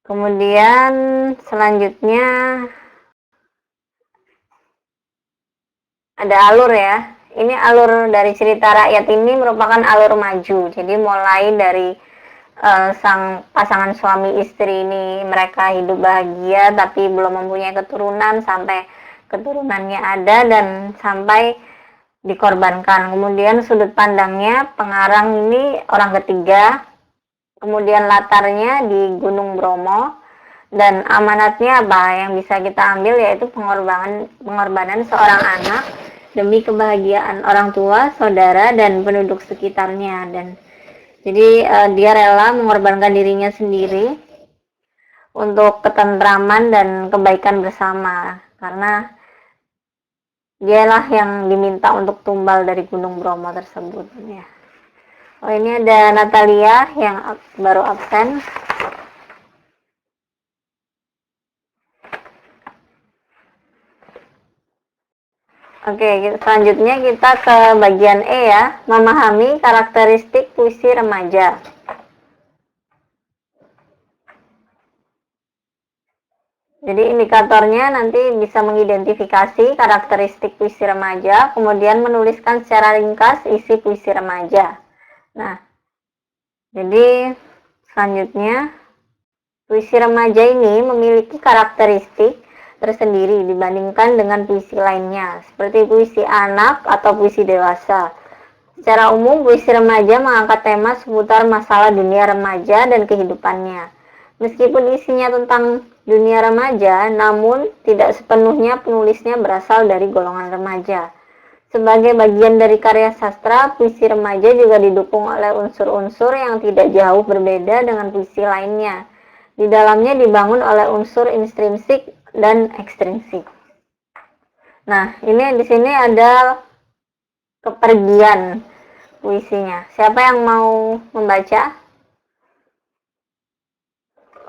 Kemudian selanjutnya ada alur ya. Ini alur dari cerita rakyat ini merupakan alur maju. Jadi mulai dari sang pasangan suami istri ini mereka hidup bahagia tapi belum mempunyai keturunan, sampai keturunannya ada dan sampai dikorbankan. Kemudian sudut pandangnya pengarang ini orang ketiga. Kemudian latarnya di Gunung Bromo, dan amanatnya apa yang bisa kita ambil yaitu pengorbanan seorang anak demi kebahagiaan orang tua, saudara, dan penduduk sekitarnya. Dan jadi dia rela mengorbankan dirinya sendiri untuk ketentraman dan kebaikan bersama, karena dialah yang diminta untuk tumbal dari Gunung Bromo tersebut ya. Oh, ini ada Natalia yang baru absen. Oke, selanjutnya kita ke bagian E ya, memahami karakteristik puisi remaja. Jadi indikatornya nanti bisa mengidentifikasi karakteristik puisi remaja, kemudian menuliskan secara ringkas isi puisi remaja. Nah, jadi selanjutnya puisi remaja ini memiliki karakteristik tersendiri dibandingkan dengan puisi lainnya, seperti puisi anak atau puisi dewasa. Secara umum, puisi remaja mengangkat tema seputar masalah dunia remaja dan kehidupannya. Meskipun isinya tentang dunia remaja, namun tidak sepenuhnya penulisnya berasal dari golongan remaja. Sebagai bagian dari karya sastra, puisi remaja juga didukung oleh unsur-unsur yang tidak jauh berbeda dengan puisi lainnya. Di dalamnya dibangun oleh unsur intrinsik dan ekstrinsik. Nah, ini di sini ada kepergian puisinya. Siapa yang mau membaca?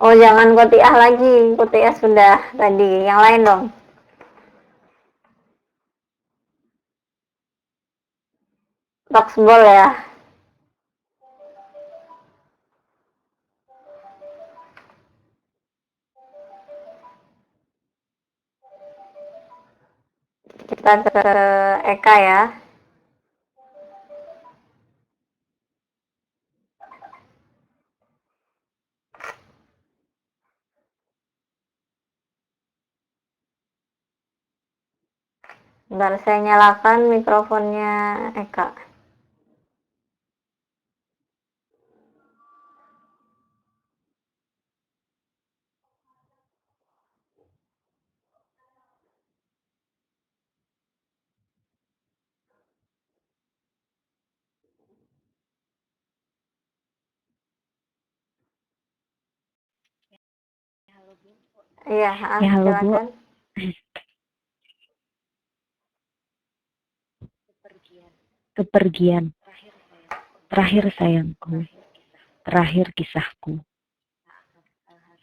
Oh, jangan Kotiah lagi. Kotiah sudah tadi. Yang lain dong. Toxball ya. Kita ke Eka ya. Bentar, saya nyalakan mikrofonnya Eka. Iya, Ya, halo Bu. silakan. Kepergian. Terakhir sayangku. Terakhir kisahku.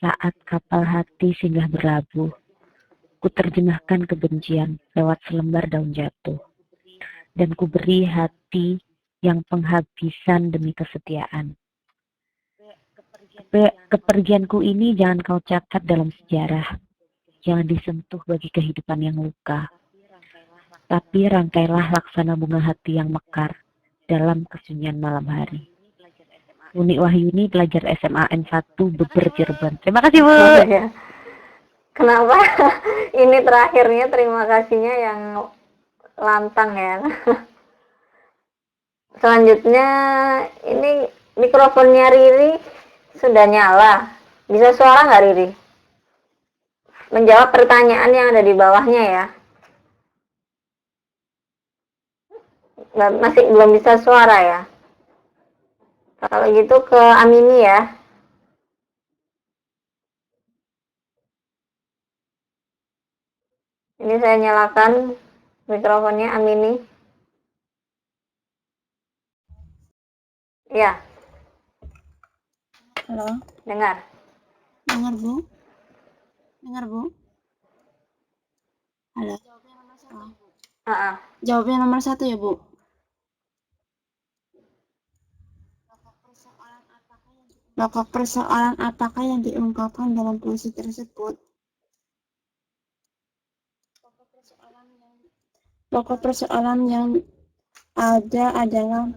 Saat kapal hati singgah berlabuh, kuterjemahkan kebencian lewat selembar daun jatuh. Dan kuberi hati yang penghabisan demi kesetiaan. Kepergianku ini jangan kau catat dalam sejarah. Jangan disentuh bagi kehidupan yang luka. Tapi rangkailah laksana bunga hati yang mekar dalam kesunyian malam hari. Uni Wahyuni, pelajar SMA N1 Beber Cirebon. Terima kasih Bu. Iya. Kenapa ini terakhirnya terima kasihnya yang lantang ya. Selanjutnya ini mikrofonnya Riri sudah nyala. Bisa suara nggak Riri? Menjawab pertanyaan yang ada di bawahnya ya. Masih belum bisa suara ya. Kalau gitu ke Amini ya. Ini saya nyalakan mikrofonnya Amini. Ya, Halo, dengar. dengar Bu? Dengar Bu? Halo. Ah, Jawabnya nomor 1 ya Bu. Pokok persoalan apakah yang diungkapkan dalam puisi tersebut? Pokok persoalan yang ada adalah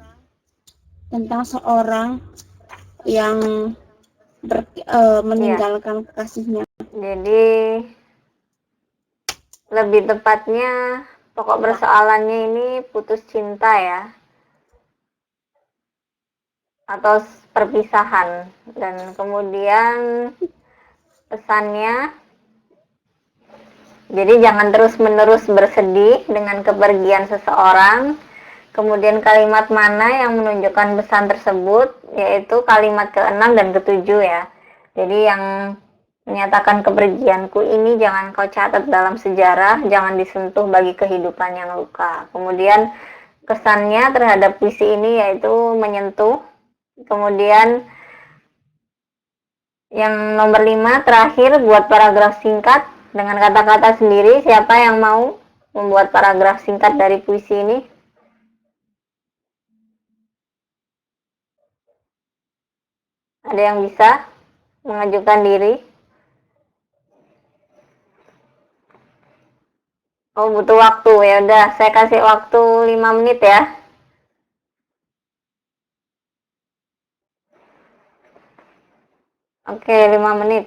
tentang seorang yang meninggalkan kekasihnya. Jadi lebih tepatnya pokok persoalannya ini putus cinta ya. Atau perpisahan. Dan kemudian pesannya, jadi jangan terus-menerus bersedih dengan kepergian seseorang. Kemudian kalimat mana yang menunjukkan pesan tersebut, yaitu kalimat ke-6 dan ke-7 ya. Jadi yang menyatakan kepergianku ini jangan kau catat dalam sejarah, jangan disentuh bagi kehidupan yang luka. Kemudian kesannya terhadap puisi ini yaitu menyentuh. Kemudian yang nomor 5 terakhir, buat paragraf singkat dengan kata-kata sendiri. Siapa yang mau membuat paragraf singkat dari puisi ini? Ada yang bisa mengajukan diri? Oh, butuh waktu. Ya udah, saya kasih waktu 5 menit ya. Oke, 5 menit.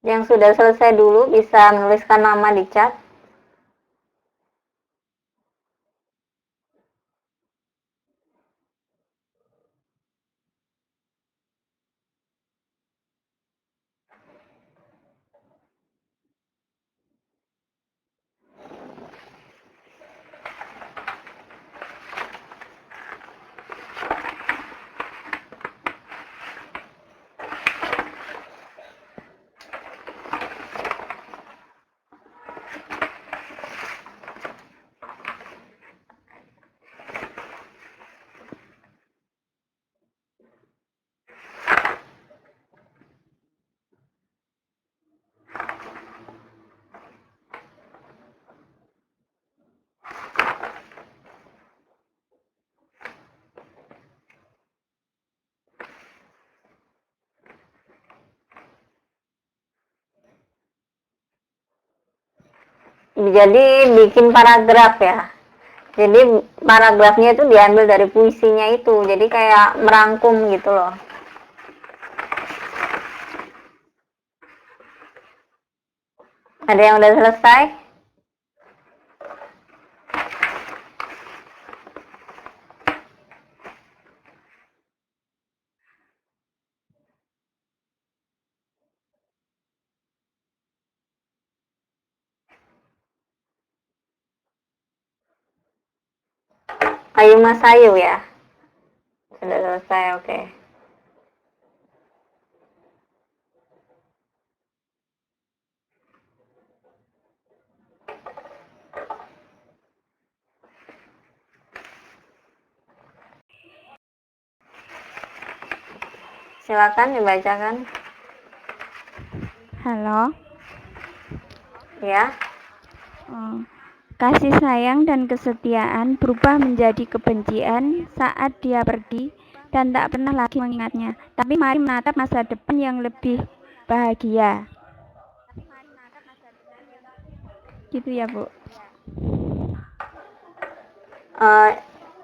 Yang sudah selesai dulu bisa menuliskan nama di chat. Jadi bikin paragraf ya. Jadi paragrafnya itu diambil dari puisinya itu. Jadi kayak merangkum gitu loh. Ada yang udah selesai? Ayu Masayu ya. Sudah selesai, oke. Silakan dibacakan. Halo. Ya. Kasih sayang dan kesetiaan berubah menjadi kebencian saat dia pergi dan tak pernah lagi mengingatnya. Tapi mari menatap masa depan yang lebih bahagia. Gitu ya, Bu.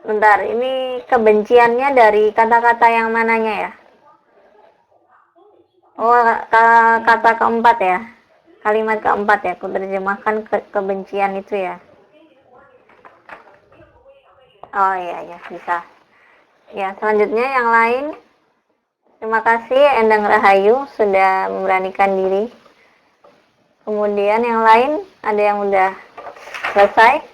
Bentar, ini kebenciannya dari kata-kata yang mananya ya? Oh, kata keempat ya? Kalimat keempat ya, aku terjemahkan kebencian itu ya? Oh iya, bisa. Ya, selanjutnya yang lain. Terima kasih Endang Rahayu sudah memberanikan diri. Kemudian yang lain, ada yang udah selesai?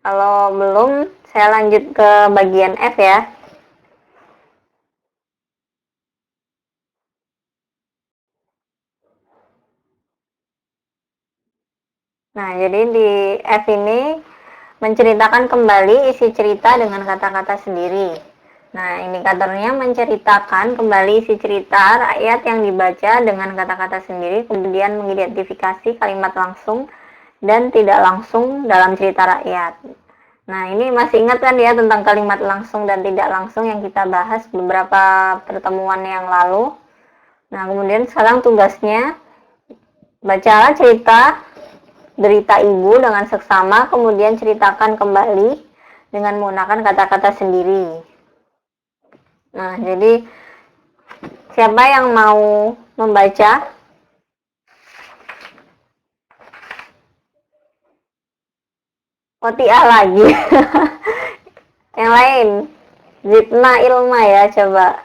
Kalau belum, saya lanjut ke bagian F ya. Nah, jadi di F ini menceritakan kembali isi cerita dengan kata-kata sendiri. Nah, indikatornya menceritakan kembali isi cerita rakyat yang dibaca dengan kata-kata sendiri, kemudian mengidentifikasi kalimat langsung dan tidak langsung dalam cerita rakyat. Nah, ini masih ingat kan ya tentang kalimat langsung dan tidak langsung yang kita bahas beberapa pertemuan yang lalu. Nah, kemudian sekarang tugasnya bacalah cerita berita ibu dengan seksama, kemudian ceritakan kembali dengan menggunakan kata-kata sendiri. Nah, jadi siapa yang mau membaca? Kotiah lagi. Yang lain, Zidna Ilma ya, coba.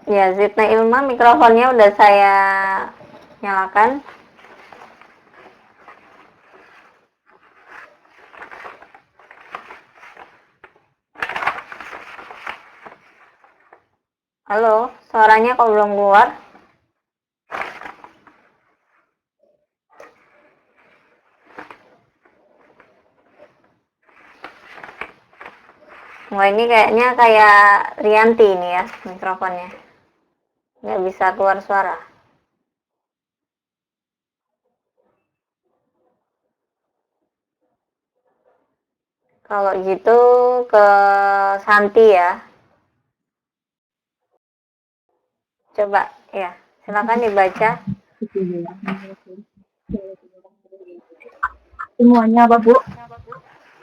Ya, Zidna Ilma, mikrofonnya udah saya nyalakan. Halo, suaranya kok belum keluar? Wah, ini kayaknya kayak Rianti ini ya, mikrofonnya. Nggak bisa keluar suara. Kalau gitu ke Santi ya. Coba, ya. Silakan dibaca. Semuanya apa, Bu?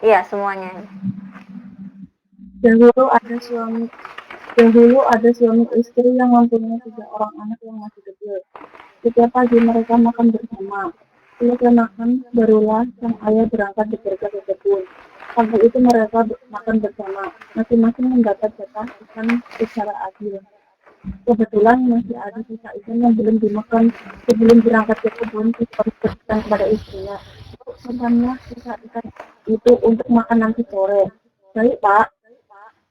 Iya, semuanya. Dahulu ada suami istri yang mempunyai 3 orang anak yang masih kecil. Setiap pagi mereka makan bersama. Selesai makan, barulah sang ayah berangkat bekerja ke kebun. Pagi itu mereka makan bersama, masing-masing mendapat jatah ikan secara adil. Kebetulan masih ada sisa ikan yang belum dimakan. Sebelum berangkat ke kebun, Iko berpesan kepada istrinya, simpanlah sisa ikan itu untuk makan nanti sore. Baik, Pak,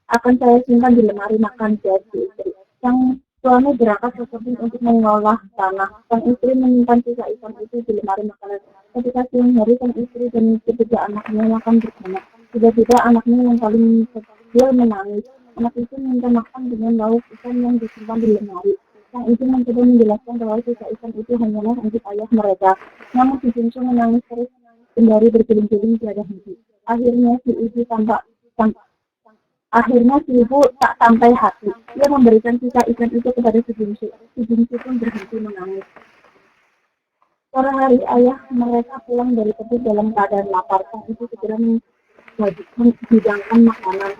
akan saya simpan di lemari makan, jawab si istri. Sang suami berangkat ke kebun untuk mengolah tanah. Sang istri menyimpan sisa ikan itu di lemari makanan. Ketika siang hari, sang istri dan ketiga anaknya makan bersama. Tiba-tiba anaknya yang paling kecil menangis. Anak itu minta makan dengan lauk ikan yang disimpan di lemari. Sang ibu mencoba menjelaskan bahwa sisa ikan itu hanyalah untuk ayah mereka. Namun si bungsu menangis terus sembari bergeling-geling tiada henti. Akhirnya si ibu tak sampai hati. Dia memberikan sisa ikan itu kepada si bungsu. Si bungsu pun berhenti menangis. Sore hari ayah mereka pulang dari kebun dalam keadaan lapar. Sang ibu segera menghidangkan makanan.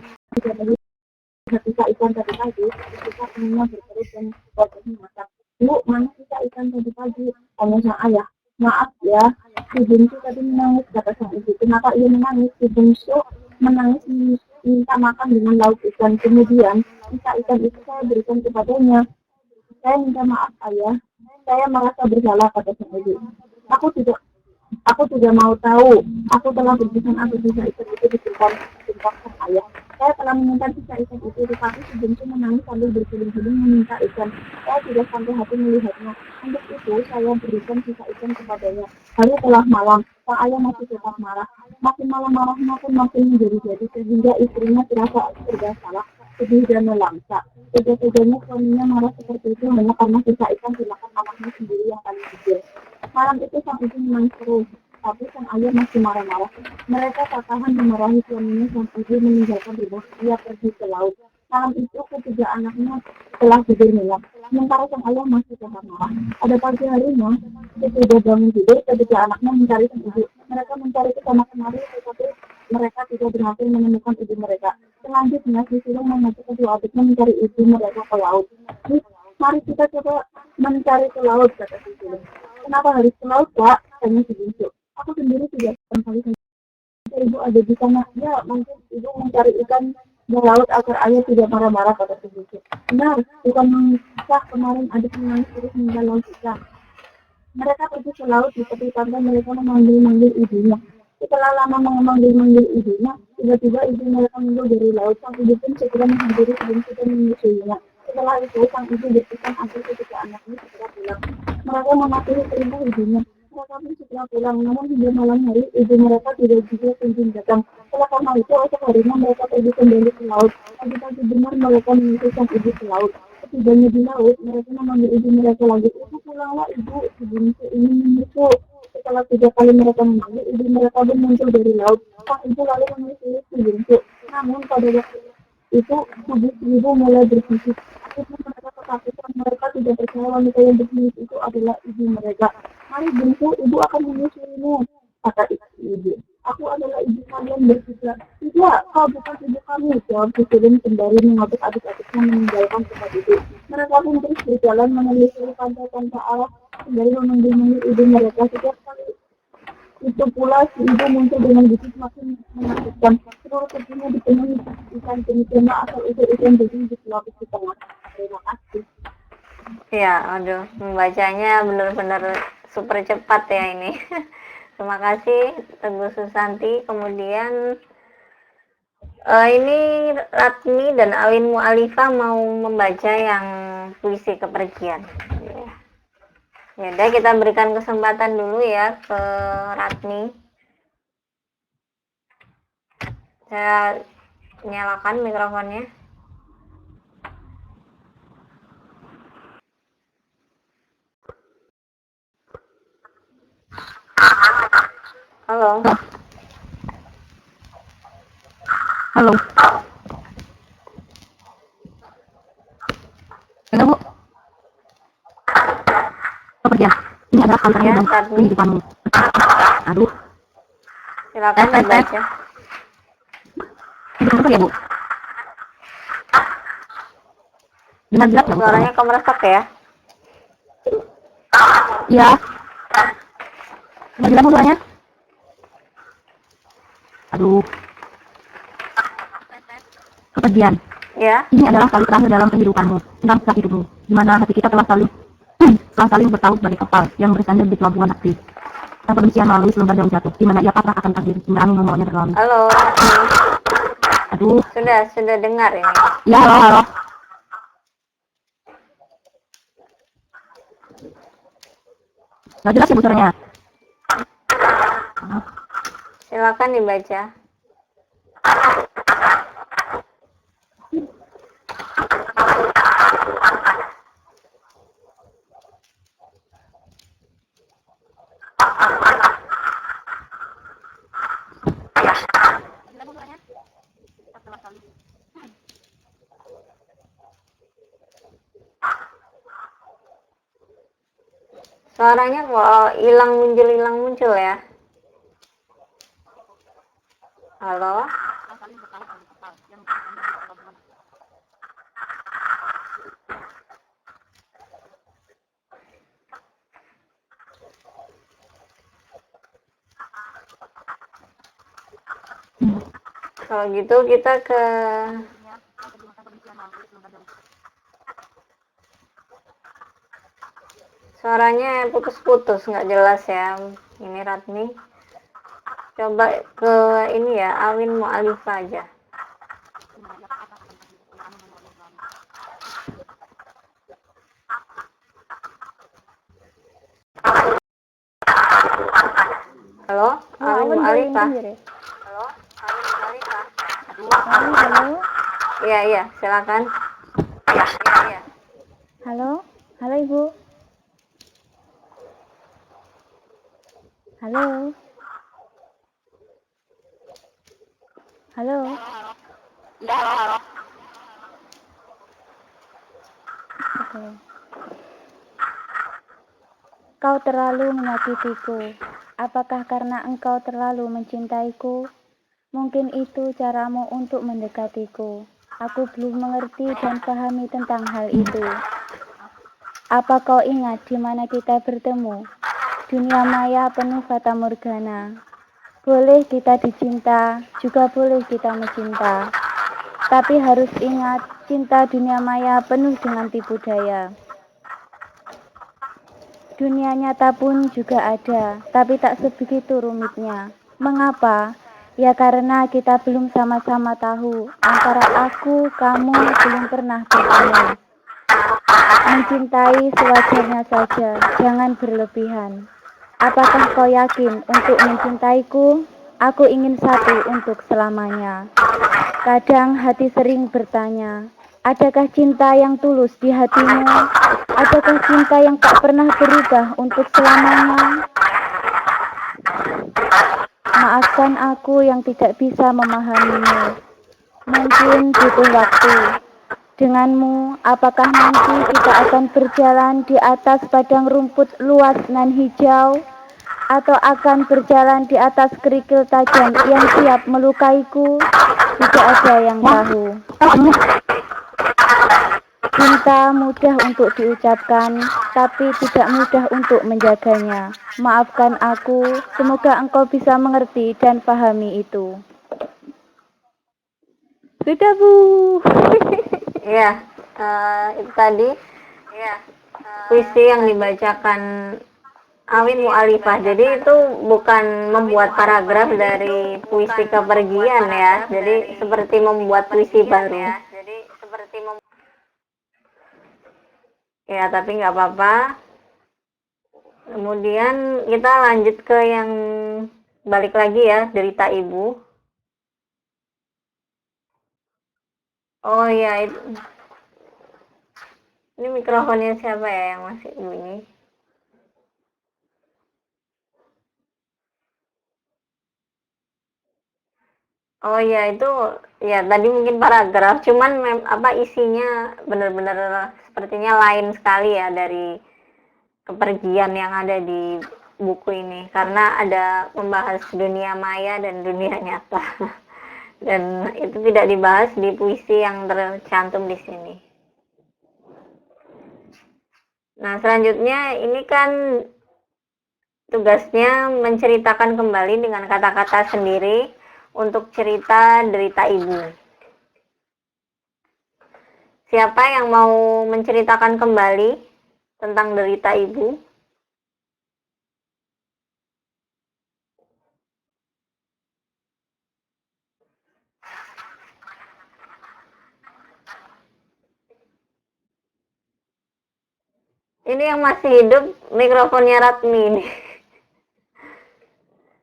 sisa ikan tadi pagi, kita semuanya berterus dan berterus masak. Bu, mana sisa ikan tadi pagi? Tanya sang ayah. Maaf ya, si bungsu tadi menangis, kata sang ibu. Kenapa ia menangis? Si bungsu menangis minta makan dengan lauk ikan. Kemudian sisa ikan itu saya berikan kepadanya. Saya minta maaf ayah, saya merasa bersalah, kata sang ibu. Aku tidak Aku tidak mau tahu. Aku telah berpesan agar sisa ikan itu disimpan sang ayah. Saya telah meminta sisa ikan itu, tetapi si bungsu menangis sambil berkeliling-keliling meminta ikan. Saya tidak sampai hati melihatnya. Untuk itu, saya berikan sisa ikan kepadanya. Hari telah malam, sang ayah masih tetap marah. Makin malam marahnya pun makin menjadi-jadi, sehingga istrinya terasa serba salah, sedih dan melangsa. Tega-teganya suaminya marah seperti itu hanya karena sisa ikan dimakan anaknya sendiri yang paling kecil. Malam itu sang ibu menangis terus, tapi sang ayah masih marah-marah. Mereka tak tahan memarahi suaminya, sang ibu meninggalkan rumah. Ia pergi ke laut. Malam itu ketiga anaknya telah tidur nyenyak, sementara sang ayah masih tetap marah. Pada pagi harinya, sesudah bangun tidur, ketiga anaknya mencari sang ibu. Mereka mencari ke sana kemari, tetapi mereka tidak berhasil menemukan ibu mereka. Selanjutnya, si sulung mengajak kedua adiknya mencari ibu mereka ke laut. Mari kita coba mencari ke laut, kata si sulung. Kenapa harus ke laut, Pak? Tanya si bungsu. Aku sendiri tidak pernah kali saja ibu ada di sana. Ya, mungkin ibu mencari ikan di laut agar ayah tidak marah-marah, kata si bungsu. Benar, bukan mengusah kemarin adik menangis terus minta laut ikan. Mereka pergi ke laut di tepi pantai, mereka memanggil-manggil ibunya. Setelah lama memanggil-manggil ibunya, tiba-tiba ibu mereka muncul dari laut. Sang ibu pun segera menghampiri si bungsu dan menyusuinya. Setelah itu, sang ibu berpesan agar ketiga anaknya segera pulang. Mereka mematuhi perintah ibunya. Mereka pun segera pulang, namun hingga malam hari, ibu mereka tidak juga kunjung datang. Oleh karena itu, esok harinya mereka pergi kembali ke laut. Pagi-pagi benar mereka menyusul sang ibu ke laut. Setibanya di laut, mereka memanggil ibu mereka lagi. Ibu, pulanglah ibu, si bungsu ini menyusul. Setelah 3 kali mereka memanggil, ibu mereka pun muncul dari laut. Sang ibu lalu menyusui si bungsu. Namun pada waktu itu, tubuh si ibu mulai berbisik. Akhirnya mereka ketakutan, mereka tidak percaya wanita yang berbisik itu adalah ibu mereka. Mari bungsu, ibu akan menyusuimu, kata ibu. Aku adalah ibu kalian bertiga. Tidak, kau bukan ibu kami, jawab si sulung sembari mengajak adik-adiknya meninggalkan tempat itu. Mereka pun terus berjalan menelusuri pantai tanpa arah, sembari memanggil-manggil ibu mereka. Setiap kali itu pula si ibu muncul dengan bisik makin menakutkan. Seluruh tubuhnya dipenuhi ikan jenis-jenis asal usul ikan jadi dilapis di tengah. Terima kasih. Ya, aduh, membacanya benar-benar super cepat ya ini. Terima kasih Teguh Susanti. Kemudian ini Ratmi dan Alin Mu'alifah mau membaca yang puisi kepergian. Ya udah, kita berikan kesempatan dulu ya ke Ratmi. Saya nyalakan mikrofonnya. Halo. Halo. Halo, Bu. Kepergian. Ini adalah hal terakhir dalam kehidupanmu. Aduh. Silakan dibaca. Itu kenapa ya, Bu? Dengan jelas, Bu. Suaranya kemeresek ya? Ya. Dengan jelas, Bu, suaranya. Aduh. Kepergian. Ya. Ini adalah kali terakhir dalam kehidupanmu, tentang kisah hidupmu, di mana hati kita telah saling bertaut sebagai kapal yang bersandar di pelabuhan hati. Tanpa kebencian melalui selumbar daun jatuh, di mana ia pasrah akan takdir hingga angin membawanya terlalu. Halo. Aduh. Sudah dengar ini. Ya, halo. Nggak jelas ya, Bu, suaranya. Silakan dibaca. Suaranya kok hilang muncul ya. Halo. Kalau gitu kita ke suaranya putus-putus, nggak jelas ya. Ini Ratmi. Coba ke ini ya, Awin Mu'alifah aja. Halo, Awin Mu'alifah. Halo, Awin Mu'alifah. Halo, Iya, iya, silakan. Iya, iya. halo, halo Ibu. Halo, halo. Oke. Kau terlalu menyakitiku. Apakah karena engkau terlalu mencintaiku? Mungkin itu caramu untuk mendekatiku. Aku belum mengerti dan pahami tentang hal itu. Apa kau ingat di mana kita bertemu? Dunia maya penuh fata morgana. Boleh kita dicinta, juga boleh kita mencinta. Tapi harus ingat, cinta dunia maya penuh dengan tipu daya. Dunia nyata pun juga ada, tapi tak sebegitu rumitnya. Mengapa? Ya karena kita belum sama-sama tahu. Antara aku, kamu belum pernah bertemu. Mencintai sewajarnya saja, jangan berlebihan. Apakah kau yakin untuk mencintaiku? Aku ingin satu untuk selamanya. Kadang hati sering bertanya, adakah cinta yang tulus di hatimu? Adakah cinta yang tak pernah berubah untuk selamanya? Maafkan aku yang tidak bisa memahamimu. Mungkin butuh waktu. Denganmu, apakah nanti kita akan berjalan di atas padang rumput luas nan hijau? Atau akan berjalan di atas kerikil tajam yang siap melukaiku? Tidak ada yang tahu. Cinta mudah untuk diucapkan, tapi tidak mudah untuk menjaganya. Maafkan aku, semoga engkau bisa mengerti dan pahami itu. Sudah, Bu. Iya, itu tadi puisi yang dibacakan Awin Mu'alifah. Jadi itu bukan membuat paragraf dari puisi kepergian ya. Jadi seperti membuat puisi baru. Ya, tapi nggak apa-apa. Kemudian kita lanjut ke yang balik lagi ya, Derita Ibu. Oh ya, ini mikrofonnya siapa ya yang masih bunyi? Oh ya, itu ya tadi mungkin paragraf, cuman isinya benar-benar sepertinya lain sekali ya dari kepergian yang ada di buku ini, karena ada membahas dunia maya dan dunia nyata. Dan itu tidak dibahas di puisi yang tercantum di sini. Nah, selanjutnya ini kan tugasnya menceritakan kembali dengan kata-kata sendiri untuk cerita Derita Ibu. Siapa yang mau menceritakan kembali tentang Derita Ibu? Ini yang masih hidup mikrofonnya Ratmi ini.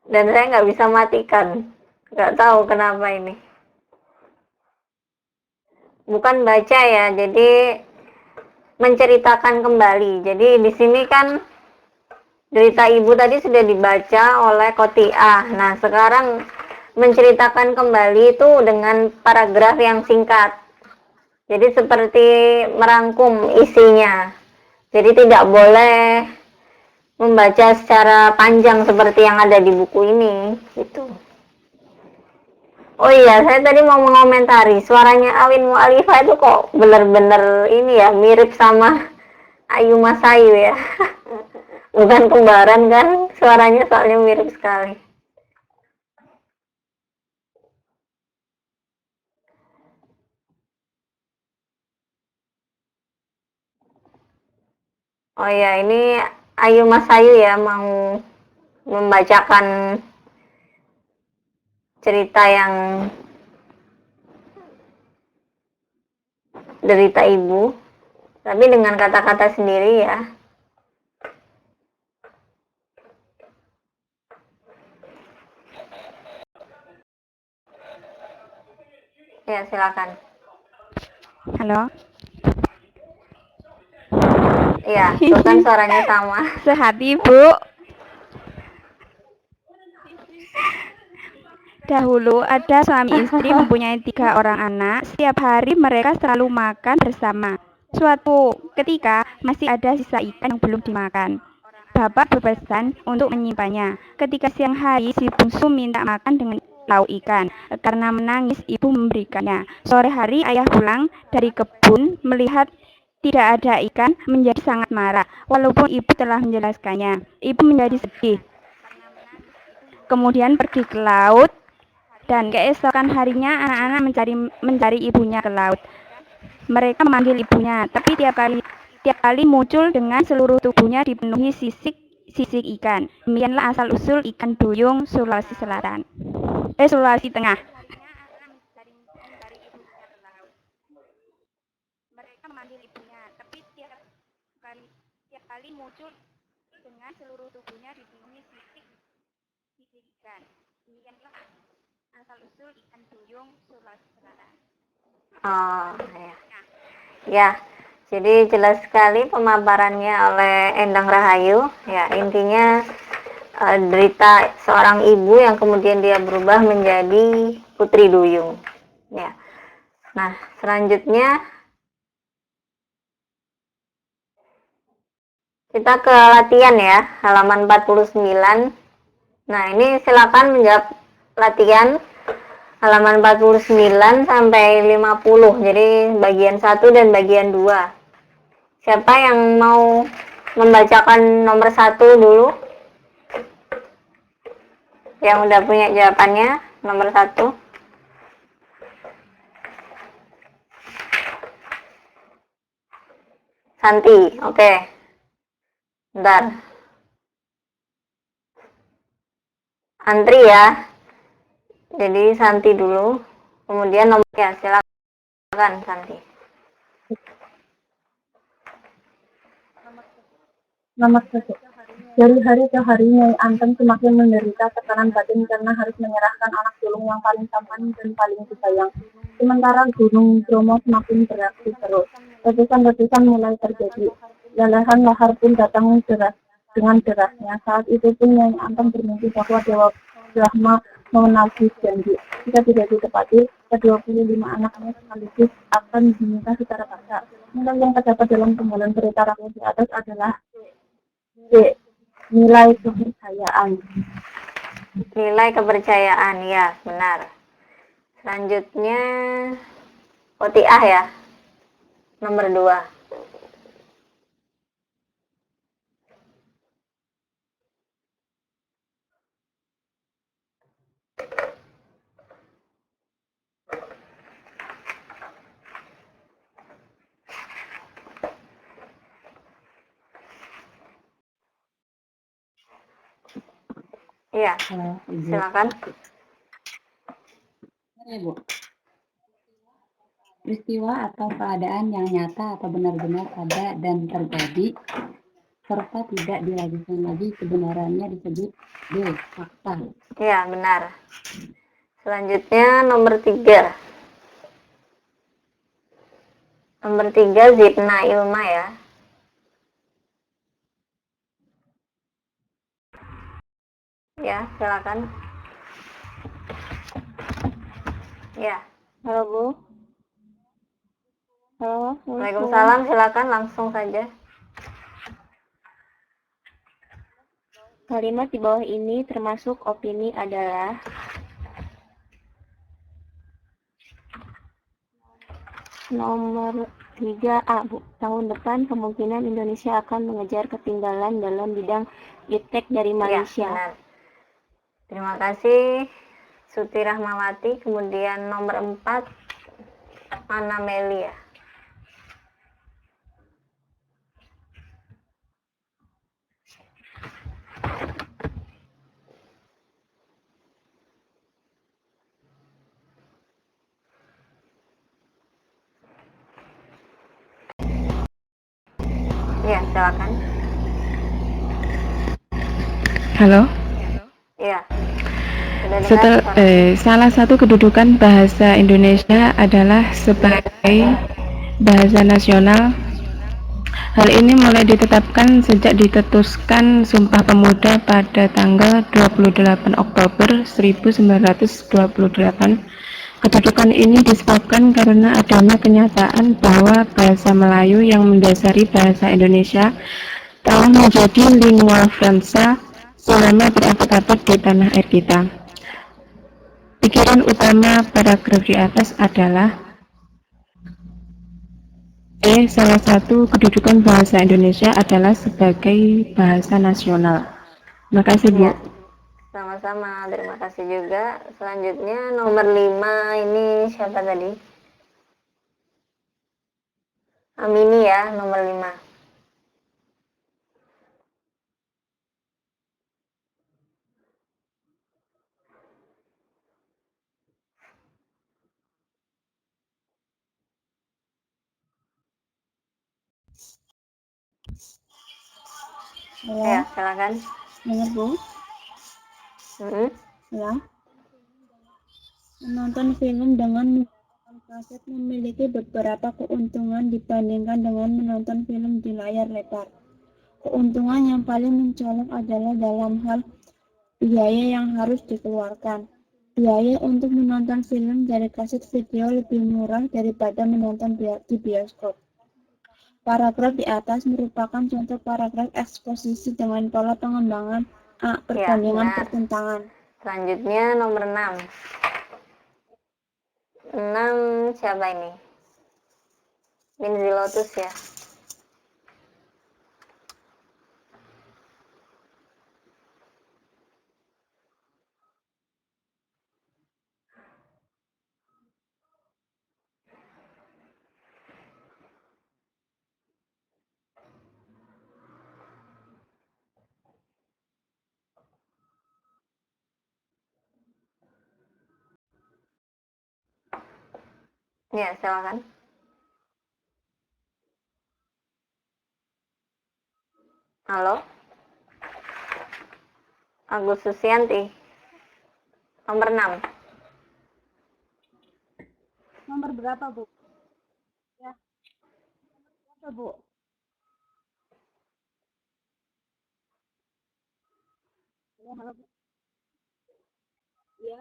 Dan saya nggak bisa matikan. Nggak tahu kenapa ini. Bukan baca ya, jadi menceritakan kembali. Jadi di sini kan Derita Ibu tadi sudah dibaca oleh Kotiah. Nah, sekarang menceritakan kembali itu dengan paragraf yang singkat. Jadi seperti merangkum isinya. Jadi tidak boleh membaca secara panjang seperti yang ada di buku ini, gitu. Oh iya, saya tadi mau mengomentari suaranya Awin Mu'alifah itu kok bener-bener ini ya, mirip sama Ayu Masayu ya. Bukan kembaran kan, suaranya soalnya mirip sekali. Oh ya, ini Ayu Mas Ayu ya mau membacakan cerita yang derita ibu, tapi dengan kata-kata sendiri ya. Ya, silakan. Halo. Iya, tuh kan suaranya sama. Sehati, Bu. Dahulu ada suami istri mempunyai 3 orang anak. Setiap hari mereka selalu makan bersama. Suatu ketika masih ada sisa ikan yang belum dimakan. Bapak berpesan untuk menyimpannya. Ketika siang hari si bungsu minta makan dengan lauk ikan. Karena menangis ibu memberikannya. Sore hari ayah pulang dari kebun melihat tidak ada ikan menjadi sangat marah. Walaupun ibu telah menjelaskannya. Ibu menjadi sedih. Kemudian pergi ke laut. Dan keesokan harinya anak-anak mencari ibunya ke laut. Mereka memanggil ibunya, tapi tiap kali muncul dengan seluruh tubuhnya dipenuhi sisik ikan. Demikianlah asal usul ikan duyung Sulawesi Selatan. Sulawesi Tengah. Mereka memanggil ibunya, tapi tiap kali muncul dengan seluruh tubuhnya dipenuhi sisik ikan. Demikianlah asal usul ikan duyung Sulawesi Selatan. Oh, ya. Ya, jadi jelas sekali pemaparannya oleh Endang Rahayu. Ya, intinya derita seorang ibu yang kemudian dia berubah menjadi putri duyung. Ya. Nah, selanjutnya kita ke latihan ya, halaman 49. Nah, ini silakan menjawab latihan halaman 49 sampai 50. Jadi bagian 1 dan bagian 2. Siapa yang mau membacakan nomor 1 dulu? Yang udah punya jawabannya, nomor 1. Santi, oke. Bentar. Antri ya. Jadi Santi dulu. Kemudian nomor ya, silakan Santi. Nomor 1. Dari hari ke hari Nyai Anteng semakin menderita tekanan batin karena harus menyerahkan anak sulung yang paling tampan dan paling disayang. Sementara Gunung Bromo semakin beraksi terus. Letusan-letusan mulai terjadi. Lelehan lahar pun datang dengan derasnya. Saat itu pun Nyai Anteng bermimpi bahwa Dewa Brahma menagih janji. Jika tidak ditepati, ke-25 anaknya sekaligus akan diminta secara paksa. Nilai yang terdapat dalam penggalan berita rakyat di atas adalah D. Nilai kepercayaan. Nilai kepercayaan, ya benar. Selanjutnya Kotiah ya, nomor 2. Iya, silakan. Ya, Bu. Peristiwa atau keadaan yang nyata atau benar-benar ada dan terjadi serta tidak diragukan lagi kebenarannya disebut D. Fakta. Iya, benar. Selanjutnya nomor 3. Nomor 3 Zidna Ilma ya. Ya, silakan. Ya. Halo Bu. Halo. Waalaikumsalam, silakan langsung saja. Kalimat di bawah ini termasuk opini adalah nomor 3A, Bu. Tahun depan kemungkinan Indonesia akan mengejar ketinggalan dalam bidang iptek dari Malaysia. Ya, benar. Terima kasih Suti Rahmawati. Kemudian nomor 4 Ana Melia. Ya, silakan. Halo. Ya, sudah dengar suara. Salah satu kedudukan bahasa Indonesia adalah sebagai bahasa nasional. Hal ini mulai ditetapkan sejak ditetuskan Sumpah Pemuda pada tanggal 28 Oktober 1928. Kedudukan ini disebabkan karena adanya kenyataan bahwa bahasa Melayu yang mendasari bahasa Indonesia telah menjadi lingua franca selama berabad-abad di tanah air kita. Pikiran utama paragraf di atas adalah salah satu kedudukan bahasa Indonesia adalah sebagai bahasa nasional. Terima kasih, Bu. Ya, sama-sama. Terima kasih juga. Selanjutnya nomor 5 ini siapa tadi? Amini ya, nomor 5. Ya, silakan. Dengar Bu? Ya. Menonton film dengan menggunakan kaset memiliki beberapa keuntungan dibandingkan dengan menonton film di layar lebar. Keuntungan yang paling mencolok adalah dalam hal biaya yang harus dikeluarkan. Biaya untuk menonton film dari kaset video lebih murah daripada menonton di bioskop. Paragraf di atas merupakan contoh paragraf eksposisi dengan pola pengembangan perbandingan benar. pertentangan. Selanjutnya nomor 6. 6 siapa ini? Minzilotus ya. Ya, silakan. Halo. Agus Susianti. Nomor 6. Nomor berapa, Bu? Ya. Berapa, Bu? Ya, halo, Bu. Ya.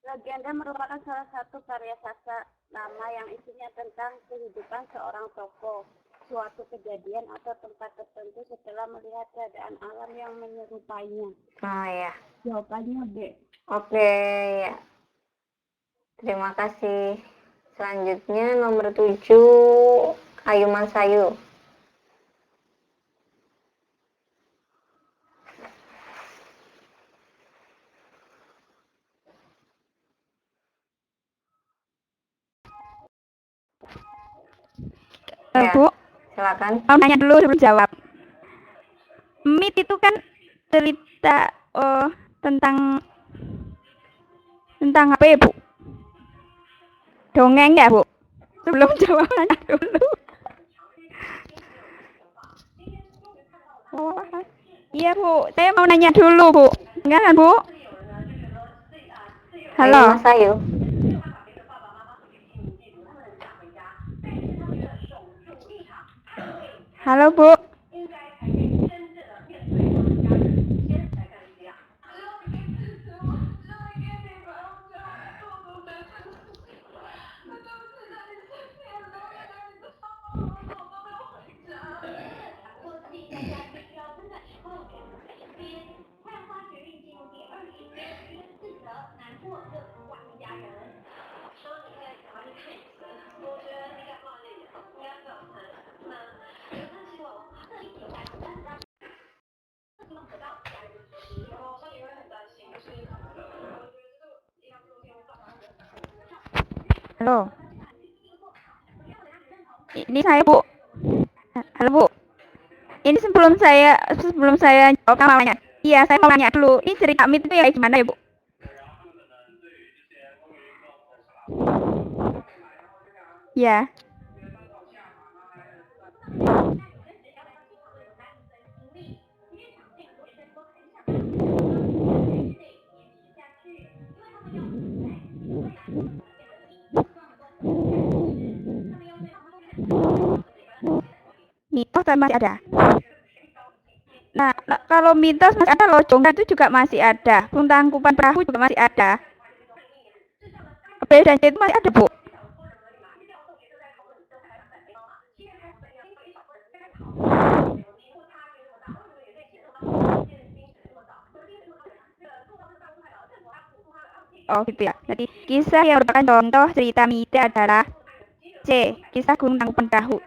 Legenda merupakan salah satu karya sastra lama yang isinya tentang kehidupan seorang tokoh, suatu kejadian atau tempat tertentu setelah melihat keadaan alam yang menyerupainya. Oh ya. Jawabannya B. Oke, ya. Terima kasih. Selanjutnya nomor 7, Ayuman Sayu. Ya, Bu, silakan. mau nanya dulu sebelum jawab. Mit itu kan cerita tentang apa ya, Bu? Dongeng ya, Bu? Sebelum jawab nanya dulu. Oh, iya, Bu. Saya mau nanya dulu, Bu. Enggak kan, Bu? Halo. Ayuman Sayu. Halo, Bu. Halo. Ini saya, Bu. Halo, Bu. Ini sebelum saya jawab namanya. Iya, saya mau nanya dulu. Ini cerita Mit itu ya gimana ya, Bu? Ya. Mitos masih ada. Nah, kalau mitos masih ada loh, jonggrang itu juga masih ada. Tangkuban perahu juga masih ada. Bedanya itu masih ada, Bu. Oh gitu ya. Jadi kisah yang merupakan contoh cerita mite adalah C. Kisah Gunung Tangkuban Perahu.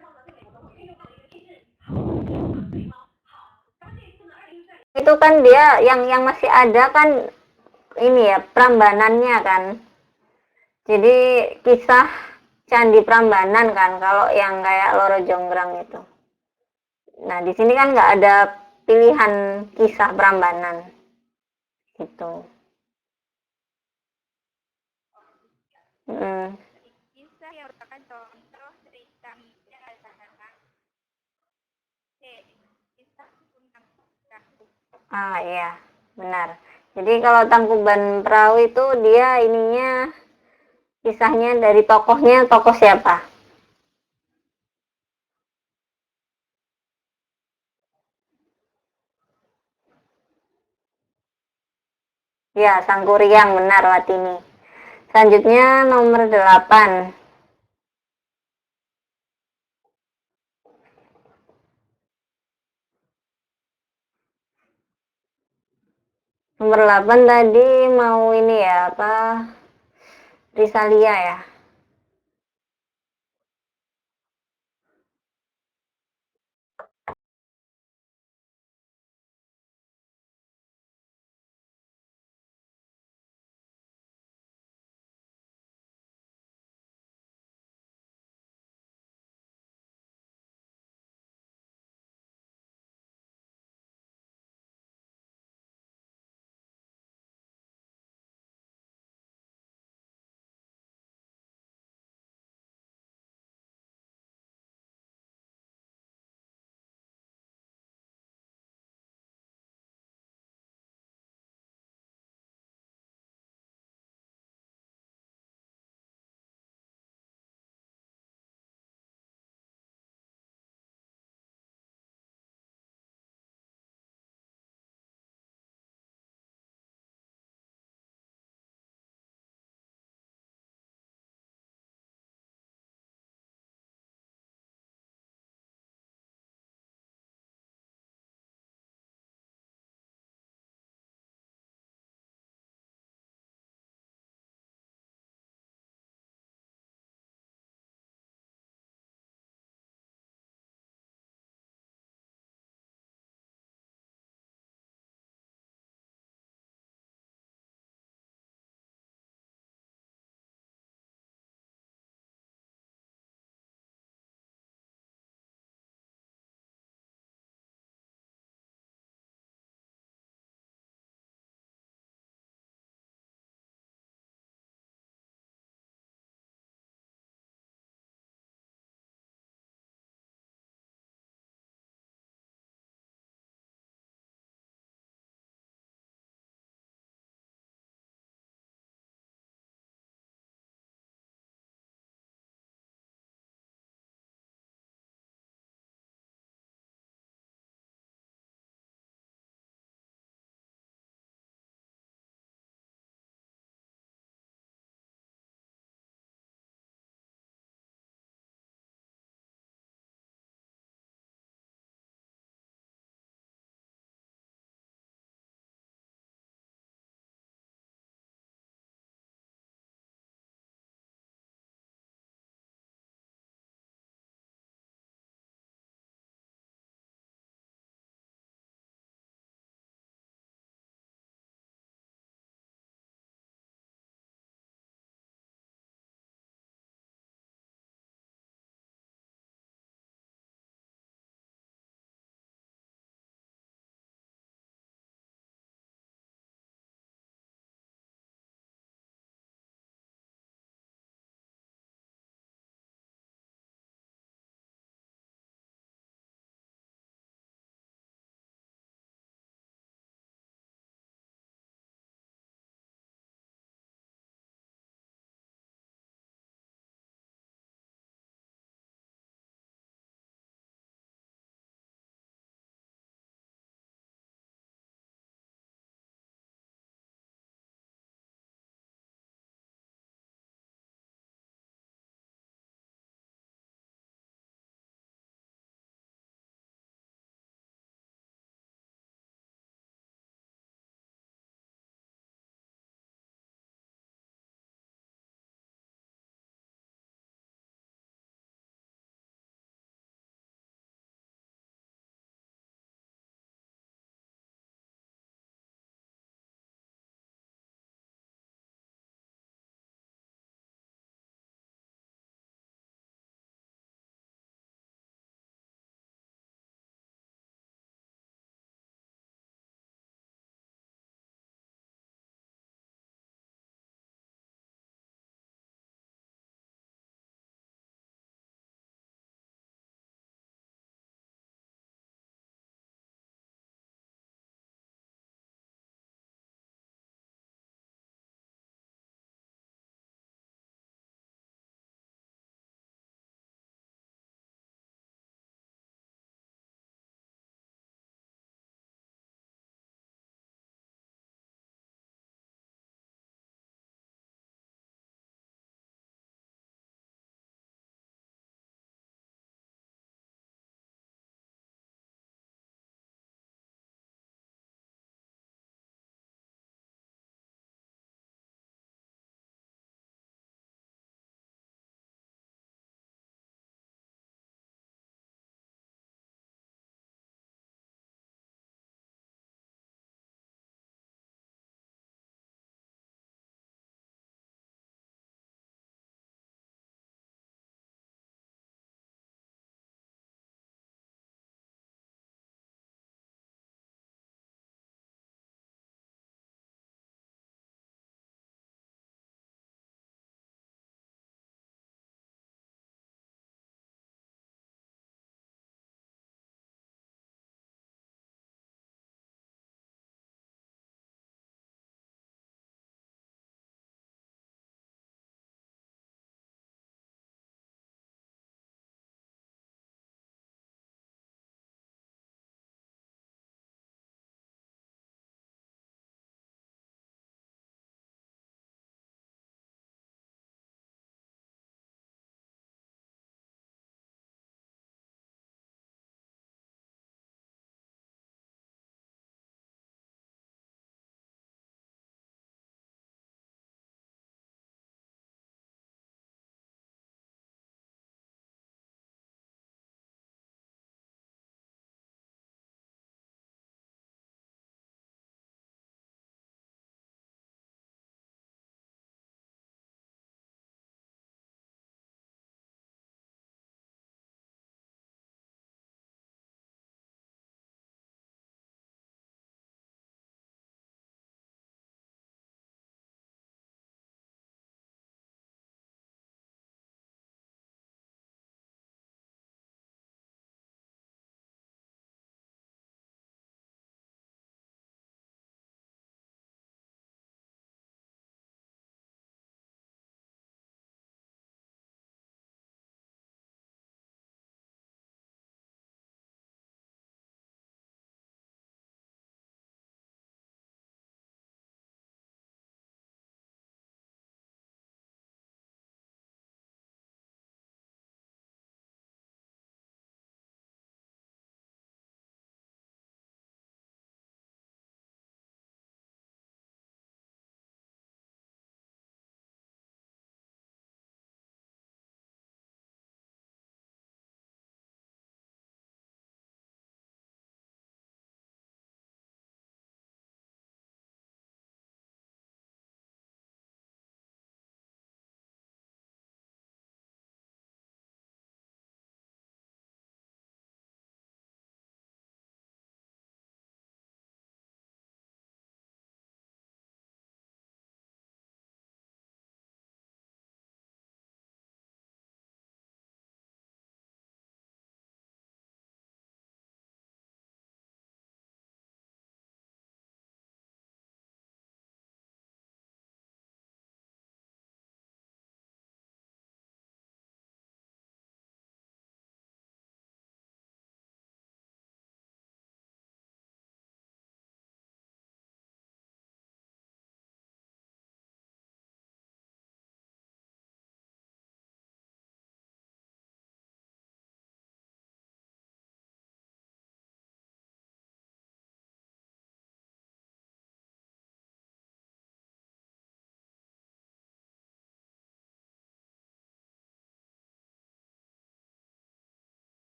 Itu kan dia yang masih ada kan ini ya, Prambanannya kan. Jadi kisah Candi Prambanan kan, kalau yang kayak Loro Jonggrang itu. Nah, di sini kan nggak ada pilihan kisah Prambanan. Gitu. Kisah yang merupakan contoh cerita mite adalah C. Kisah Gunung Tangkuban Perahu. Ah iya, benar. Jadi kalau Tangkuban Perahu itu dia ininya kisahnya dari tokohnya, tokoh siapa? Ya, Sangkuriang, benar Watini. Selanjutnya nomor 8. Nomor 8 tadi mau ini ya, apa? Risalia ya.